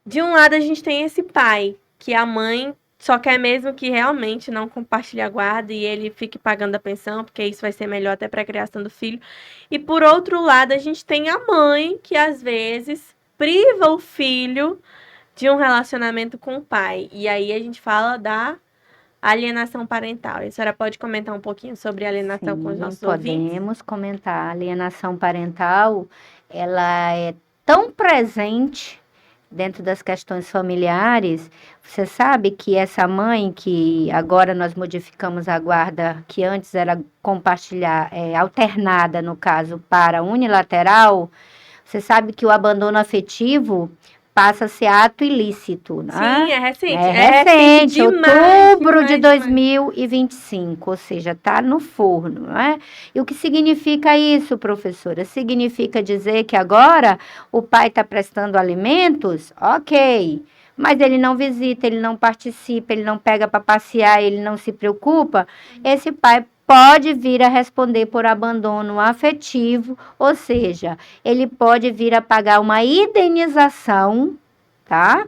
De um lado, a gente tem esse pai, que a mãe só quer mesmo que realmente não compartilhe a guarda e ele fique pagando a pensão, porque isso vai ser melhor até para a criação do filho. E por outro lado, a gente tem a mãe, que às vezes priva o filho de um relacionamento com o pai. E aí a gente fala da alienação parental. A senhora pode comentar um pouquinho sobre alienação com os nossos ouvintes? Podemos comentar. A alienação parental, ela é tão presente dentro das questões familiares. Você sabe que essa mãe, que agora nós modificamos a guarda, que antes era alternada, no caso, para unilateral, você sabe que o abandono afetivo passa a ser ato ilícito, né? Sim, é recente. É recente, demais, outubro de demais. 2025, ou seja, está no forno, não é? E o que significa isso, professora? Significa dizer que agora o pai está prestando alimentos? Ok, mas ele não visita, ele não participa, ele não pega para passear, ele não se preocupa. Esse pai pode vir a responder por abandono afetivo, ou seja, ele pode vir a pagar uma indenização, tá?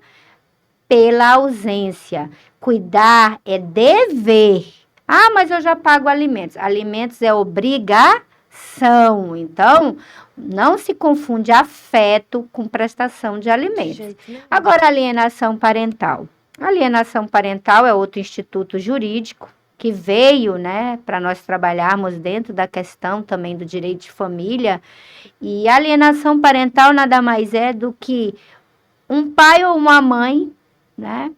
Pela ausência. Cuidar é dever. Ah, mas eu já pago alimentos. Alimentos é obrigação. Então, não se confunde afeto com prestação de alimentos. Agora, alienação parental. Alienação parental é outro instituto jurídico que veio, né, para nós trabalharmos dentro da questão também do direito de família. E alienação parental nada mais é do que um pai ou uma mãe, né,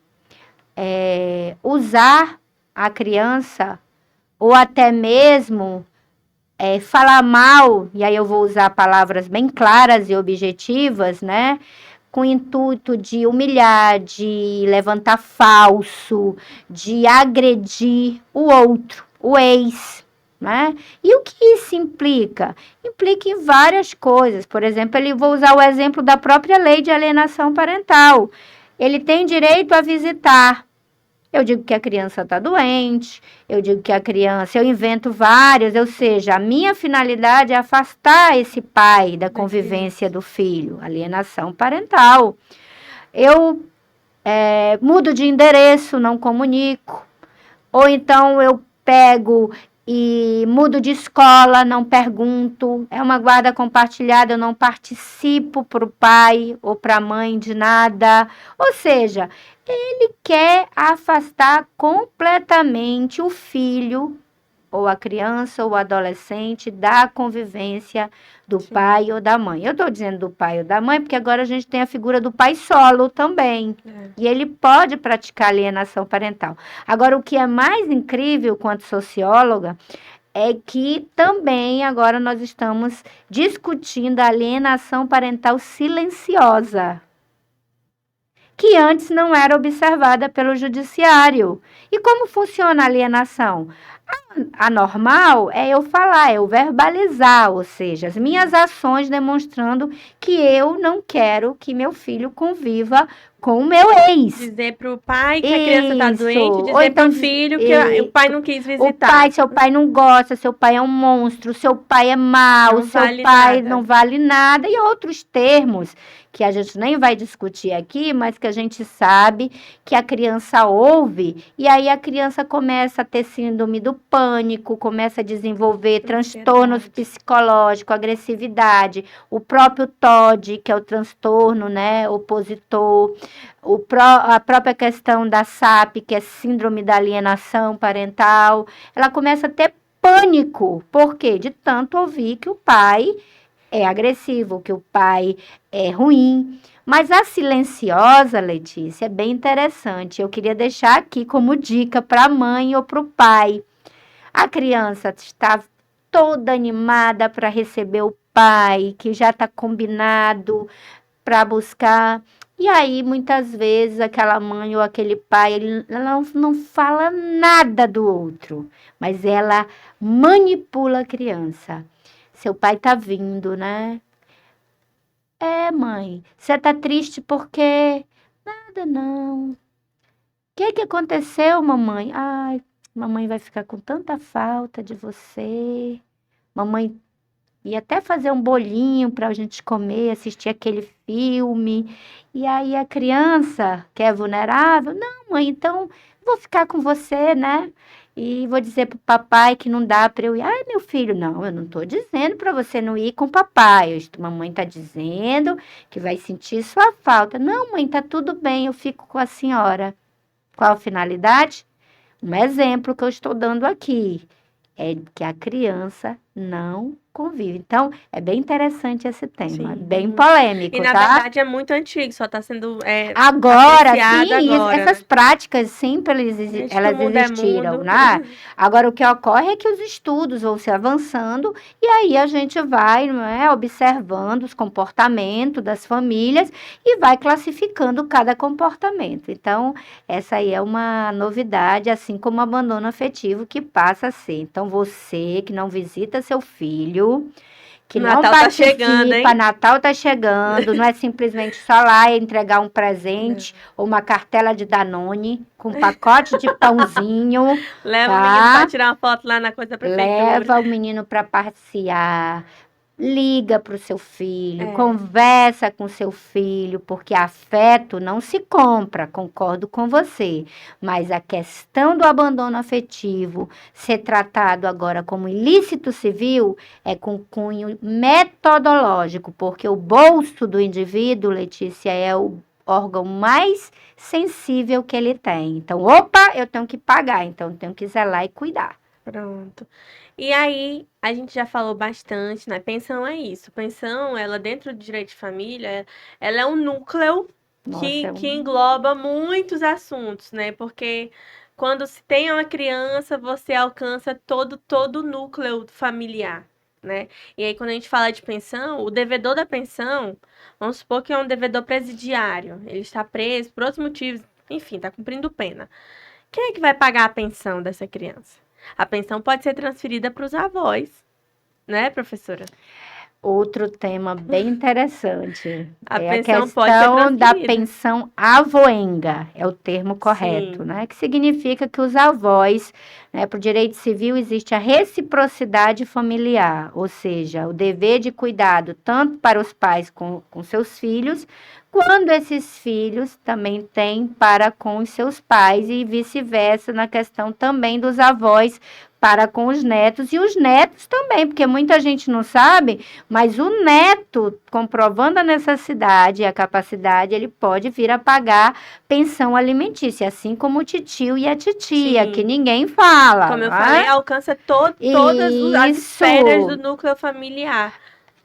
usar a criança ou até mesmo falar mal, e aí eu vou usar palavras bem claras e objetivas, né, com o intuito de humilhar, de levantar falso, de agredir o outro, o ex, né? E o que isso implica? Implica em várias coisas. Por exemplo, vou usar o exemplo da própria lei de alienação parental. Ele tem direito a visitar. Eu digo que a criança está doente, eu digo que a criança, eu invento várias, ou seja, a minha finalidade é afastar esse pai da convivência do filho, alienação parental. Eu mudo de endereço, não comunico, ou então eu pego e mudo de escola, não pergunto, é uma guarda compartilhada, eu não participo para o pai ou para a mãe de nada, ou seja, ele quer afastar completamente o filho, ou a criança, ou o adolescente, da convivência do pai ou da mãe. Eu estou dizendo do pai ou da mãe, porque agora a gente tem a figura do pai solo também. E ele pode praticar alienação parental. Agora, o que é mais incrível, quanto socióloga, é que também agora nós estamos discutindo a alienação parental silenciosa, que antes não era observada pelo judiciário. E como funciona a alienação? A normal é eu falar, é eu verbalizar, ou seja, as minhas ações demonstrando que eu não quero que meu filho conviva com o meu ex. Dizer para o pai que a criança está doente, dizer então, para o filho que o pai não quis visitar. Seu pai não gosta, seu pai é um monstro, seu pai é mau, Não seu vale pai nada. não vale nada, e outros termos que a gente nem vai discutir aqui, mas que a gente sabe que a criança ouve, e aí a criança começa a ter síndrome do pânico, começa a desenvolver transtornos psicológicos, agressividade, o próprio TOD, que é o transtorno, né, opositor, a própria questão da SAP, que é síndrome da alienação parental, ela começa a ter pânico. Por quê? De tanto ouvir que o pai é agressivo, que o pai é ruim. Mas a silenciosa, Letícia, é bem interessante. Eu queria deixar aqui como dica para a mãe ou para o pai. A criança está toda animada para receber o pai, que já está combinado para buscar. E aí, muitas vezes, aquela mãe ou aquele pai, ela não fala nada do outro, mas ela manipula a criança. Seu pai tá vindo, né? Mãe, você tá triste porque... Nada, não. O que aconteceu, mamãe? Ai, mamãe vai ficar com tanta falta de você. Mamãe ia até fazer um bolinho para a gente comer, assistir aquele filme. E aí a criança, que é vulnerável, não, mãe, então vou ficar com você, né? E vou dizer pro papai que não dá para eu ir. Ai, meu filho, não, eu não tô dizendo para você não ir com o papai. Mamãe tá dizendo que vai sentir sua falta. Não, mãe, tá tudo bem, eu fico com a senhora. Qual a finalidade? Um exemplo que eu estou dando aqui é que a criança não convive. Então, é bem interessante esse tema, Sim. bem polêmico, E na tá? verdade é muito antigo, só está sendo agora, apreciado sim, agora, essas né? práticas sempre Desde que elas o mundo é existiram, mundo. né? Agora, o que ocorre é que os estudos vão se avançando e aí a gente vai, não é, observando os comportamentos das famílias e vai classificando cada comportamento. Então, essa aí é uma novidade, assim como o abandono afetivo que passa a ser. Então, você que não visita seu filho, que não Natal tá chegando, hein? Natal tá chegando, não é simplesmente só lá entregar um presente ou uma cartela de Danone com um pacote de pãozinho. Leva tá? o menino para tirar uma foto lá na coisa da prefeitura. Leva o menino para passear. Liga para o seu filho, conversa com seu filho, porque afeto não se compra, concordo com você. Mas a questão do abandono afetivo ser tratado agora como ilícito civil é com cunho metodológico, porque o bolso do indivíduo, Letícia, é o órgão mais sensível que ele tem. Então, opa, eu tenho que pagar, então eu tenho que zelar e cuidar. Pronto. E aí, a gente já falou bastante, né? Pensão é isso. Pensão, ela dentro do direito de família, ela é um núcleo que engloba muitos assuntos, né? Porque quando se tem uma criança, você alcança todo o núcleo familiar, né? E aí, quando a gente fala de pensão, o devedor da pensão, vamos supor que é um devedor presidiário. Ele está preso por outros motivos, enfim, está cumprindo pena. Quem é que vai pagar a pensão dessa criança? A pensão pode ser transferida para os avós, né, professora? Outro tema bem interessante A é a pensão pode ser questão da transferida. pensão avoenga, é o termo correto, Sim. né? Que significa que os avós, né, para o direito civil existe a reciprocidade familiar, ou seja, o dever de cuidado tanto para os pais com seus filhos, quando esses filhos também têm para com os seus pais e vice-versa na questão também dos avós para com os netos e os netos também, porque muita gente não sabe, mas o neto, comprovando a necessidade e a capacidade, ele pode vir a pagar pensão alimentícia, assim como o titio e a titia, Sim. que ninguém fala. Como eu falei, alcança todas as esferas do núcleo familiar.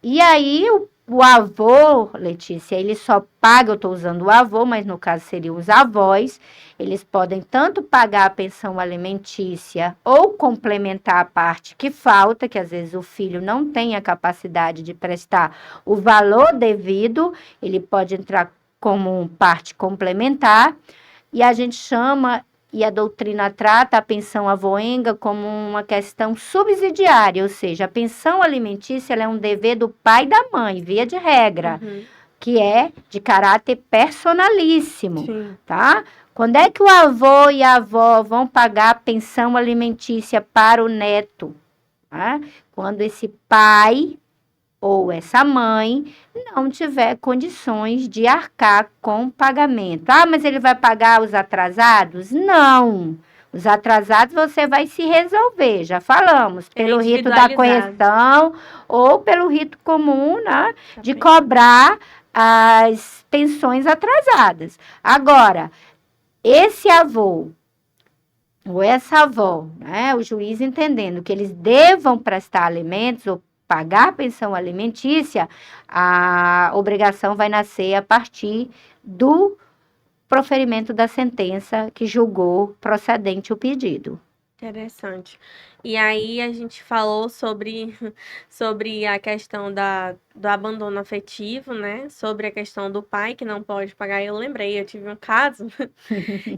E aí, o avô, Letícia, ele só paga, eu estou usando o avô, mas no caso seriam os avós, eles podem tanto pagar a pensão alimentícia ou complementar a parte que falta, que às vezes o filho não tem a capacidade de prestar o valor devido, ele pode entrar como parte complementar, e a gente chama, e a doutrina trata a pensão avoenga como uma questão subsidiária, ou seja, a pensão alimentícia ela é um dever do pai e da mãe, via de regra, que é de caráter personalíssimo, Sim. tá? Quando é que o avô e a avó vão pagar a pensão alimentícia para o neto? Tá? Quando esse pai ou essa mãe não tiver condições de arcar com o pagamento. Ah, mas ele vai pagar os atrasados? Não. Os atrasados você vai se resolver, já falamos, pelo rito da correção ou pelo rito comum, né, de cobrar as pensões atrasadas. Agora, esse avô ou essa avó, né, o juiz entendendo que eles devam prestar alimentos ou pagar pensão alimentícia, a obrigação vai nascer a partir do proferimento da sentença que julgou procedente o pedido. Interessante. E aí a gente falou sobre a questão do abandono afetivo, né? Sobre a questão do pai que não pode pagar. Eu lembrei, eu tive um caso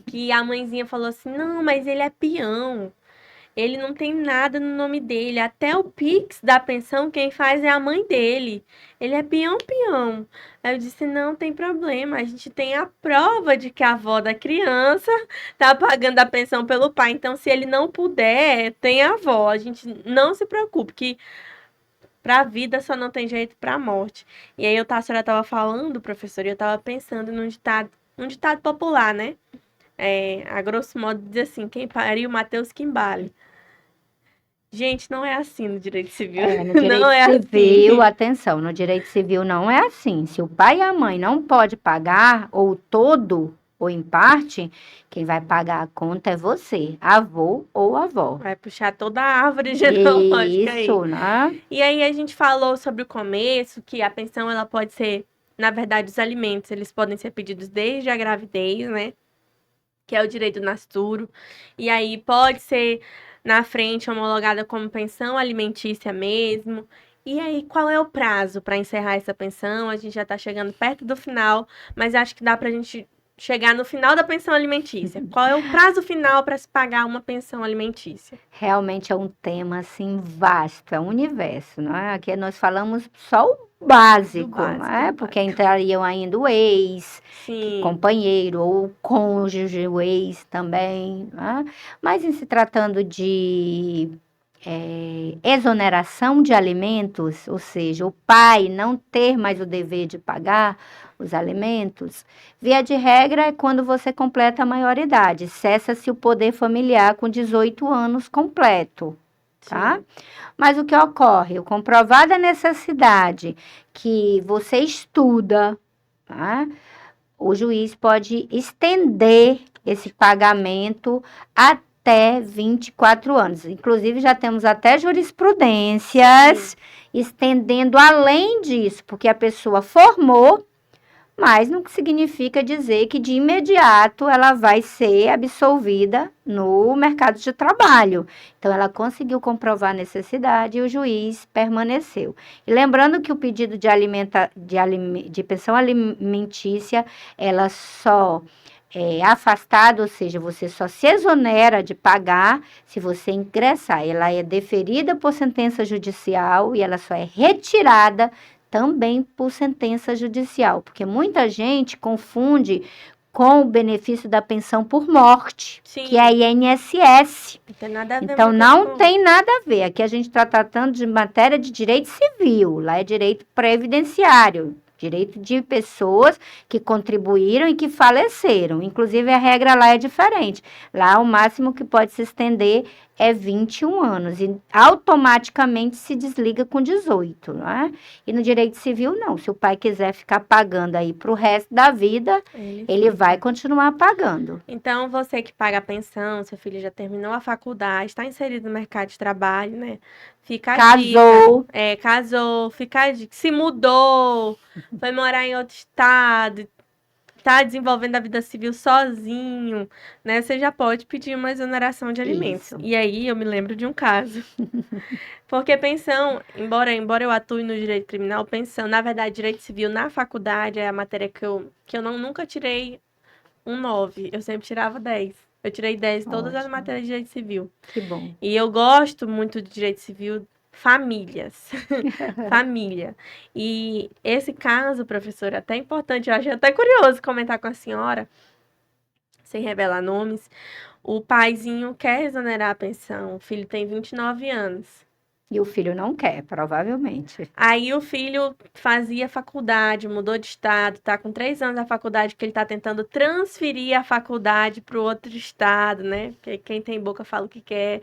que a mãezinha falou assim: não, mas ele é peão. Ele não tem nada no nome dele. Até o Pix da pensão, quem faz é a mãe dele. Ele é peão, peão. Aí eu disse: não tem problema. A gente tem a prova de que a avó da criança tá pagando a pensão pelo pai. Então, se ele não puder, tem a avó. A gente não se preocupe, que pra vida só não tem jeito pra morte. E aí a senhora tava falando, professor, e eu tava pensando num ditado popular, né? A grosso modo diz assim: quem pariu, Mateus Quimbale. Gente, não é assim no direito civil. No direito Não é civil, assim. atenção, no direito civil não é assim. Se o pai e a mãe não pode pagar, ou todo, ou em parte, quem vai pagar a conta é você, avô ou avó. Vai puxar toda a árvore genealógica aí. Isso, né? E aí a gente falou sobre o começo, que a pensão ela pode ser, na verdade, os alimentos, eles podem ser pedidos desde a gravidez, né? Que é o direito do nascituro. E aí pode ser na frente homologada como pensão alimentícia mesmo. E aí, qual é o prazo para encerrar essa pensão? A gente já está chegando perto do final, mas acho que dá para a gente chegar no final da pensão alimentícia. Qual é o prazo final para se pagar uma pensão alimentícia? Realmente é um tema, assim, vasto, é um universo, não é? Aqui nós falamos só o básico, não é? Porque entrariam ainda o ex, companheiro ou cônjuge, o ex também, não é? Mas em se tratando de exoneração de alimentos, ou seja, o pai não ter mais o dever de pagar os alimentos, via de regra é quando você completa a maioridade, cessa-se o poder familiar com 18 anos completo, tá? Sim. Mas o que ocorre? O comprovada necessidade que você estuda, tá? O juiz pode estender esse pagamento até 24 anos. Inclusive, já temos até jurisprudências estendendo além disso, porque a pessoa formou, mas não significa dizer que de imediato ela vai ser absolvida no mercado de trabalho. Então, ela conseguiu comprovar a necessidade e o juiz permaneceu. E lembrando que o pedido de pensão alimentícia, ela só é afastada, ou seja, você só se exonera de pagar se você ingressar. Ela é deferida por sentença judicial e ela só é retirada também por sentença judicial, porque muita gente confunde com o benefício da pensão por morte, que é a INSS. Não tem nada a ver. Então, não tem nada a ver. Aqui a gente está tratando de matéria de direito civil, lá é direito previdenciário, direito de pessoas que contribuíram e que faleceram. Inclusive, a regra lá é diferente. Lá, o máximo que pode se estender é 21 anos e automaticamente se desliga com 18, não é? E no direito civil, não. Se o pai quiser ficar pagando aí para o resto da vida, ele vai continuar pagando. Então, você que paga a pensão, seu filho já terminou a faculdade, está inserido no mercado de trabalho, né? Fica a dica. Casou, fica a dica. Se mudou, foi morar em outro estado, está desenvolvendo a vida civil sozinho, né? Você já pode pedir uma exoneração de alimentos. Isso. E aí eu me lembro de um caso. Porque pensão, embora eu atue no direito criminal, pensão, na verdade, direito civil na faculdade é a matéria que eu nunca tirei um 9, eu sempre tirava 10. Eu tirei 10 em todas as matérias de direito civil. Que bom. E eu gosto muito de direito civil, famílias. Família. E esse caso, professora, é até importante, eu achei até curioso comentar com a senhora, sem revelar nomes. O paizinho quer exonerar a pensão, o filho tem 29 anos. E o filho não quer, provavelmente. Aí o filho fazia faculdade, mudou de estado, tá com 3 anos na faculdade, que ele tá tentando transferir a faculdade para o outro estado, né? Porque quem tem boca fala o que quer.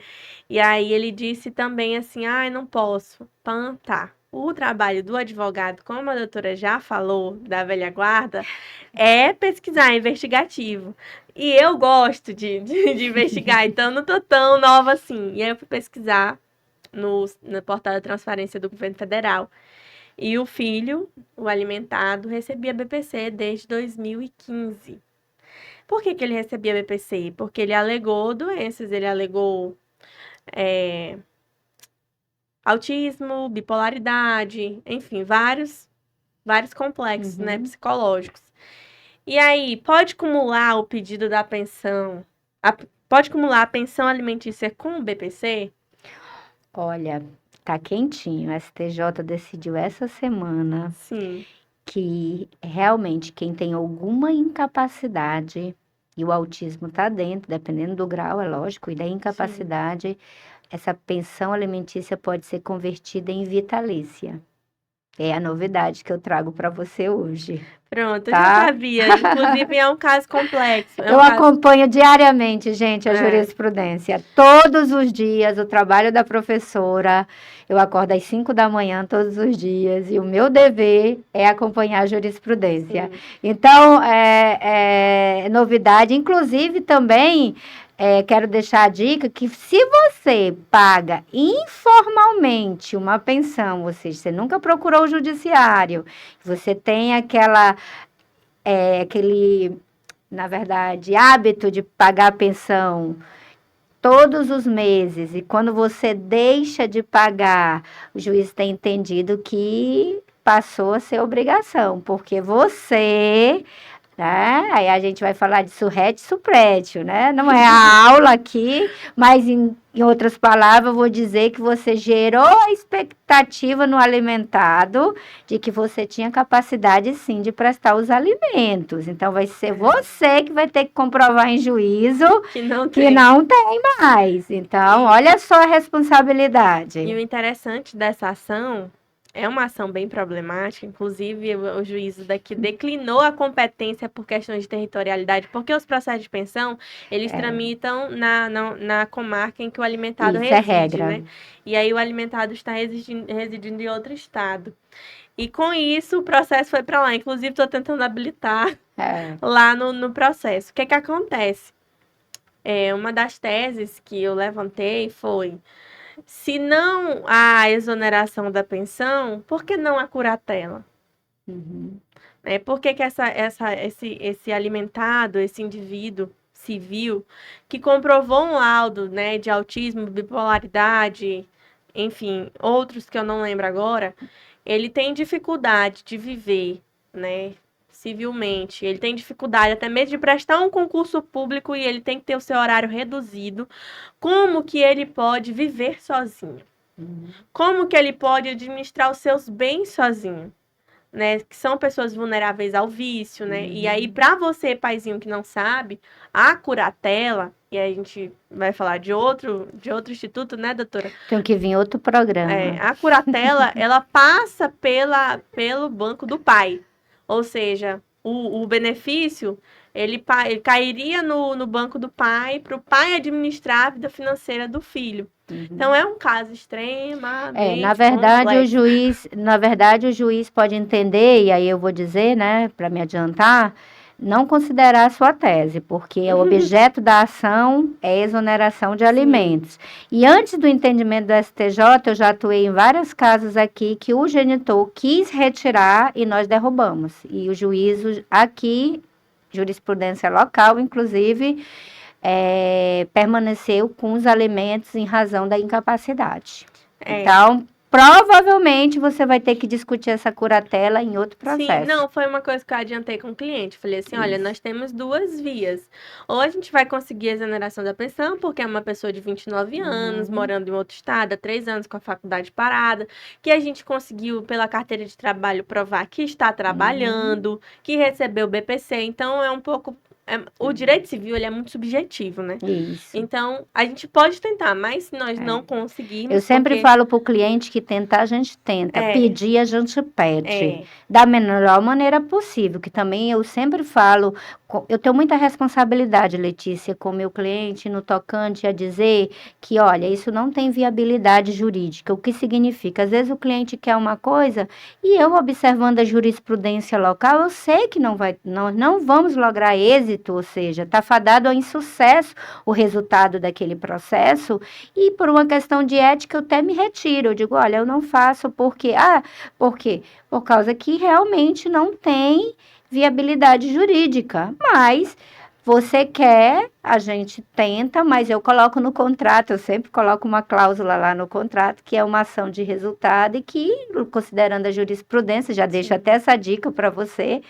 E aí ele disse também assim: ai, não posso. Pã, tá. O trabalho do advogado, como a doutora já falou, da velha guarda, é pesquisar, é investigativo. E eu gosto de investigar, então não tô tão nova assim. E aí eu fui pesquisar no portal da transparência do governo federal. E o filho, o alimentado, recebia BPC desde 2015. Por que ele recebia BPC? Porque ele alegou doenças, ele alegou é, autismo, bipolaridade, enfim, vários complexos, né, Uhum. psicológicos. E aí, pode acumular o pedido da pensão, pode acumular a pensão alimentícia com o BPC? Olha, tá quentinho. O STJ decidiu essa semana Sim, que realmente quem tem alguma incapacidade, e o autismo tá dentro, dependendo do grau, é lógico, e da sim. incapacidade, essa pensão alimentícia pode ser convertida em vitalícia. É a novidade que eu trago para você hoje, Pronto, eu já tá? sabia. Inclusive, é um caso complexo. É Eu um caso. acompanho diariamente, gente, a É, jurisprudência. Todos os dias, o trabalho da professora. Eu acordo às 5 da manhã todos os dias e o meu dever é acompanhar a jurisprudência. sim. Então, é novidade. Inclusive, também quero deixar a dica que se você paga informalmente uma pensão, ou seja, você nunca procurou o judiciário, você tem aquele na verdade, hábito de pagar a pensão todos os meses e quando você deixa de pagar, o juiz tem entendido que passou a ser obrigação, porque você, né? Aí a gente vai falar de surrete e suprétio, né? Não é a aula aqui, mas em outras palavras, eu vou dizer que você gerou a expectativa no alimentado de que você tinha capacidade, sim, de prestar os alimentos. Então, vai ser É, você que vai ter que comprovar em juízo que não que tem. não tem mais. Então, E, olha só a e responsabilidade. o interessante dessa ação é uma ação bem problemática. Inclusive, o juízo daqui declinou a competência por questões de territorialidade, porque os processos de pensão, eles tramitam na comarca em que o alimentado Isso é reside, regra. né? E aí o alimentado está residindo em outro estado. E com isso, o processo foi para lá. Inclusive, estou tentando habilitar É. lá no processo. O que que acontece? Uma das teses que eu levantei foi: se não há exoneração da pensão, por que não a curatela? Uhum. Por que que esse alimentado, esse indivíduo civil, que comprovou um laudo, né, de autismo, bipolaridade, enfim, outros que eu não lembro agora, ele tem dificuldade de viver, né, civilmente, ele tem dificuldade até mesmo de prestar um concurso público e ele tem que ter o seu horário reduzido, como que ele pode viver sozinho? Uhum. Como que ele pode administrar os seus bens sozinho? Né, que são pessoas vulneráveis ao vício, né? E aí, Uhum. para você, paizinho que não sabe, a curatela, e aí a gente vai falar de outro instituto, né, doutora? Tem que vir outro programa. A curatela, ela passa pelo banco do pai. Ou seja, o benefício, ele cairia no banco do pai, para o pai administrar a vida financeira do filho. Então, Uhum. é um caso Na extremamente verdade, complexo. o juiz pode entender, e aí eu vou dizer, né, para me adiantar, não considerar a sua tese, porque o objeto da ação é exoneração de Sim, alimentos. E antes do entendimento do STJ, eu já atuei em vários casos aqui que o genitor quis retirar e nós derrubamos. E o juízo aqui, jurisprudência local, inclusive, permaneceu com os alimentos em razão da incapacidade. é. Então, provavelmente você vai ter que discutir essa curatela em outro Sim, processo. não, foi uma coisa que eu adiantei com o cliente. Falei assim: olha, Isso. nós temos duas vias. Ou a gente vai conseguir a exoneração da pensão, porque é uma pessoa de 29 anos, Uhum, morando em outro estado, há 3 anos com a faculdade parada, que a gente conseguiu, pela carteira de trabalho, provar que está uhum. trabalhando, que recebeu o BPC. Então, é um pouco. o direito civil, ele é muito subjetivo, né? Isso. Então, a gente pode tentar, mas se nós É. não Eu conseguirmos, sempre porque falo para o cliente que tentar a gente tenta, é, pedir a gente pede, é, da melhor maneira possível, que também eu sempre falo, eu tenho muita responsabilidade, Letícia, com o meu cliente no tocante a dizer que, olha, isso não tem viabilidade jurídica, o que significa? Às vezes o cliente quer uma coisa e eu, observando a jurisprudência local, eu sei que nós não vamos lograr êxito, ou seja, está fadado ao insucesso o resultado daquele processo, e por uma questão de ética eu até me retiro. Eu digo, olha, eu não faço porque... Ah, por quê? Por causa que realmente não tem viabilidade jurídica. Mas você quer, a gente tenta, mas eu coloco no contrato, eu sempre coloco uma cláusula lá no contrato, que é uma ação de resultado e que, considerando a jurisprudência, já deixo até essa dica para você,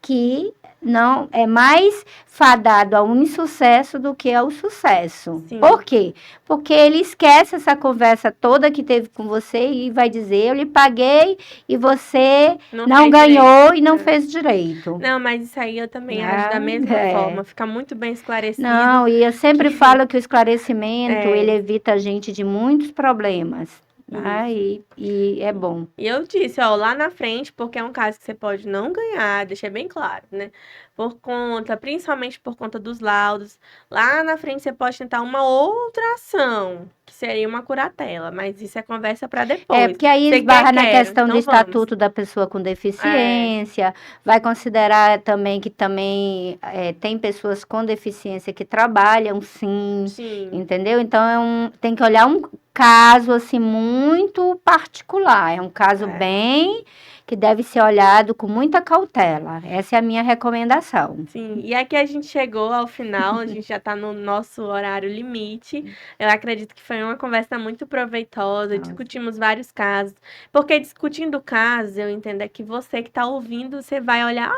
que não é mais fadado ao insucesso do que ao sucesso. sim, Por quê? Porque ele esquece essa conversa toda que teve com você e vai dizer, eu lhe paguei e você não fez ganhou direito. e não fez direito. Não, mas isso aí eu também acho da Ah, mesma é. forma, fica muito bem esclarecido. Não, e eu sempre que- falo que o esclarecimento, É. ele evita a gente de muitos problemas. Né? Isso. E é bom. E eu disse, ó, lá na frente, porque é um caso que você pode não ganhar, deixei bem claro, né? Por conta, principalmente por conta dos laudos. Lá na frente você pode tentar uma outra ação, que seria uma curatela, mas isso é conversa para depois. Porque aí Você esbarra quer, na quero, questão do então vamos. estatuto da pessoa com É, deficiência, vai considerar também que também tem pessoas com deficiência que trabalham, sim, sim, entendeu? Então tem que olhar um caso assim muito particular, é um caso é. bem que deve ser olhado com muita cautela. Essa é a minha recomendação. Sim, e aqui a gente chegou ao final, a gente já está no nosso horário limite. Eu acredito que foi uma conversa muito proveitosa, discutimos vários casos, porque discutindo casos, eu entendo é que você que está ouvindo, você vai olhar,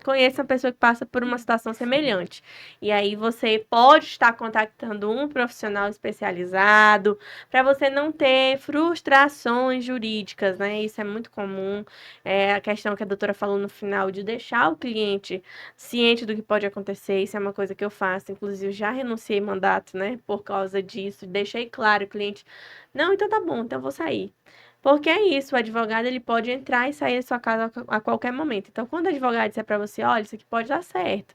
conheço uma pessoa que passa por uma situação semelhante. E aí você pode estar contactando um profissional especializado para você não ter frustrações jurídicas, né? Isso é muito comum. É a questão que a doutora falou no final de deixar o cliente ciente do que pode acontecer. Isso é uma coisa que eu faço. Inclusive, já renunciei mandato, né? Por causa disso. Deixei claro o cliente. Não, então tá bom, então eu vou sair. Porque é isso, o advogado ele pode entrar e sair da sua casa a qualquer momento. Então, quando o advogado disser para você, olha, isso aqui pode dar certo,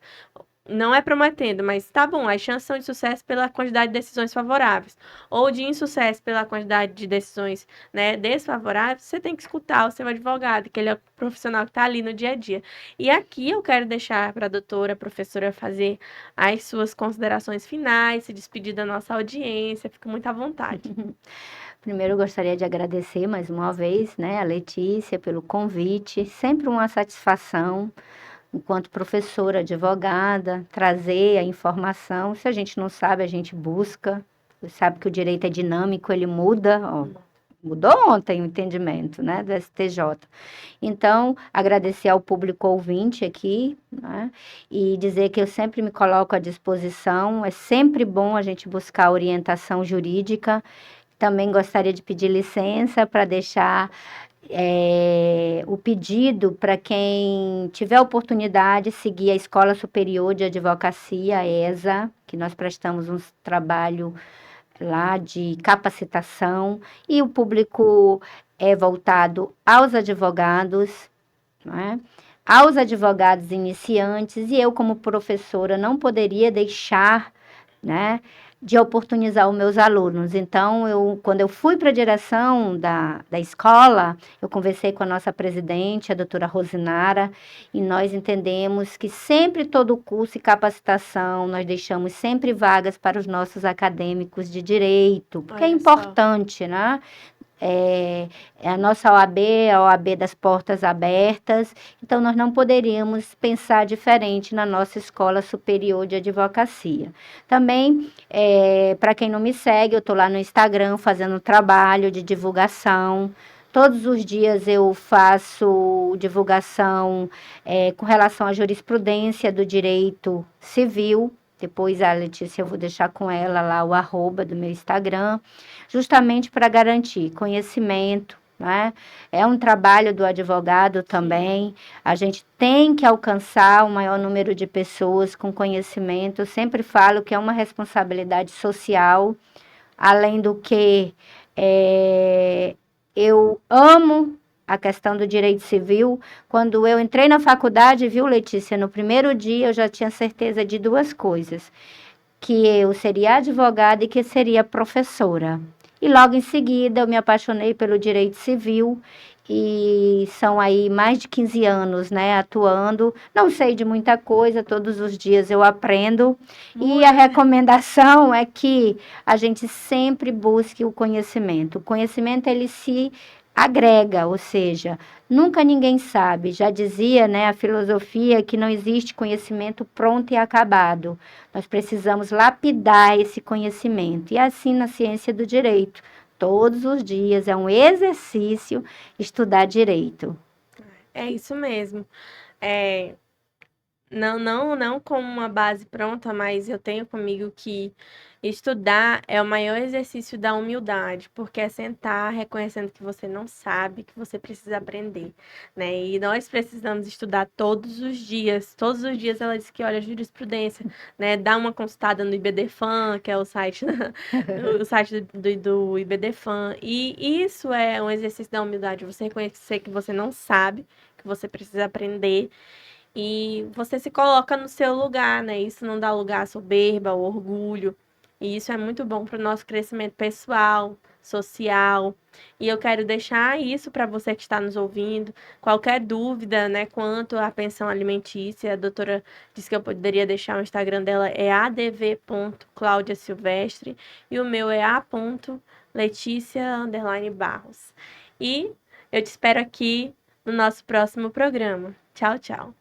não é prometendo, mas tá bom, as chances são de sucesso pela quantidade de decisões favoráveis, ou de insucesso pela quantidade de decisões, né, desfavoráveis, você tem que escutar o seu advogado, que ele é o profissional que está ali no dia a dia. E aqui eu quero deixar para a doutora, a professora, fazer as suas considerações finais, se despedir da nossa audiência, fica muito à vontade. Primeiro, eu gostaria de agradecer mais uma vez, né, a Letícia pelo convite. Sempre uma satisfação, enquanto professora, advogada, trazer a informação. Se a gente não sabe, a gente busca. Você sabe que o direito é dinâmico, ele muda. Ó, mudou ontem o entendimento, né, do STJ. Então, agradecer ao público ouvinte aqui, né, e dizer que eu sempre me coloco à disposição. É sempre bom a gente buscar orientação jurídica. Também gostaria de pedir licença para deixar o pedido para quem tiver oportunidade seguir a Escola Superior de Advocacia, ESA, que nós prestamos um trabalho lá de capacitação e o público é voltado aos advogados, não é? Aos advogados iniciantes, e eu como professora não poderia deixar, né, de oportunizar os meus alunos. Então, quando eu fui para a direção da escola, eu conversei com a nossa presidente, a doutora Rosinara, e nós entendemos que sempre todo curso e capacitação, nós deixamos sempre vagas para os nossos acadêmicos de direito, porque é importante, né? A nossa OAB é a OAB das portas abertas, então nós não poderíamos pensar diferente na nossa Escola Superior de Advocacia. Também, para quem não me segue, eu estou lá no Instagram fazendo um trabalho de divulgação. Todos os dias eu faço divulgação com relação à jurisprudência do direito civil. Depois a Letícia eu vou deixar com ela lá o @ do meu Instagram, justamente para garantir conhecimento, né? É um trabalho do advogado também. A gente tem que alcançar o maior número de pessoas com conhecimento. Eu sempre falo que é uma responsabilidade social, além do que eu amo a questão do direito civil. Quando eu entrei na faculdade, viu, Letícia, no primeiro dia eu já tinha certeza de duas coisas, que eu seria advogada e que seria professora. E logo em seguida eu me apaixonei pelo direito civil e são aí mais de 15 anos, né, atuando. Não sei de muita coisa, todos os dias eu aprendo. E a recomendação é que a gente sempre busque o conhecimento. O conhecimento, ele se agrega, ou seja, nunca ninguém sabe. Já dizia, né, a filosofia que não existe conhecimento pronto e acabado. Nós precisamos lapidar esse conhecimento. E assim na ciência do direito. Todos os dias é um exercício estudar direito. É isso mesmo. É, não como uma base pronta, mas eu tenho comigo que estudar é o maior exercício da humildade, porque é sentar reconhecendo que você não sabe, que você precisa aprender, né? E nós precisamos estudar todos os dias. Todos os dias ela diz que olha a jurisprudência, né? Dá uma consultada no IBDFAN, que é o site, o site do IBDFAN. E isso é um exercício da humildade, você reconhecer que você não sabe, que você precisa aprender e você se coloca no seu lugar, né? Isso não dá lugar à soberba, ao orgulho. E isso é muito bom para o nosso crescimento pessoal, social. E eu quero deixar isso para você que está nos ouvindo. Qualquer dúvida, né, quanto à pensão alimentícia, a doutora disse que eu poderia deixar o Instagram dela, é adv.claudiasilvestre e o meu é a.leticia_barros. E eu te espero aqui no nosso próximo programa. Tchau, tchau.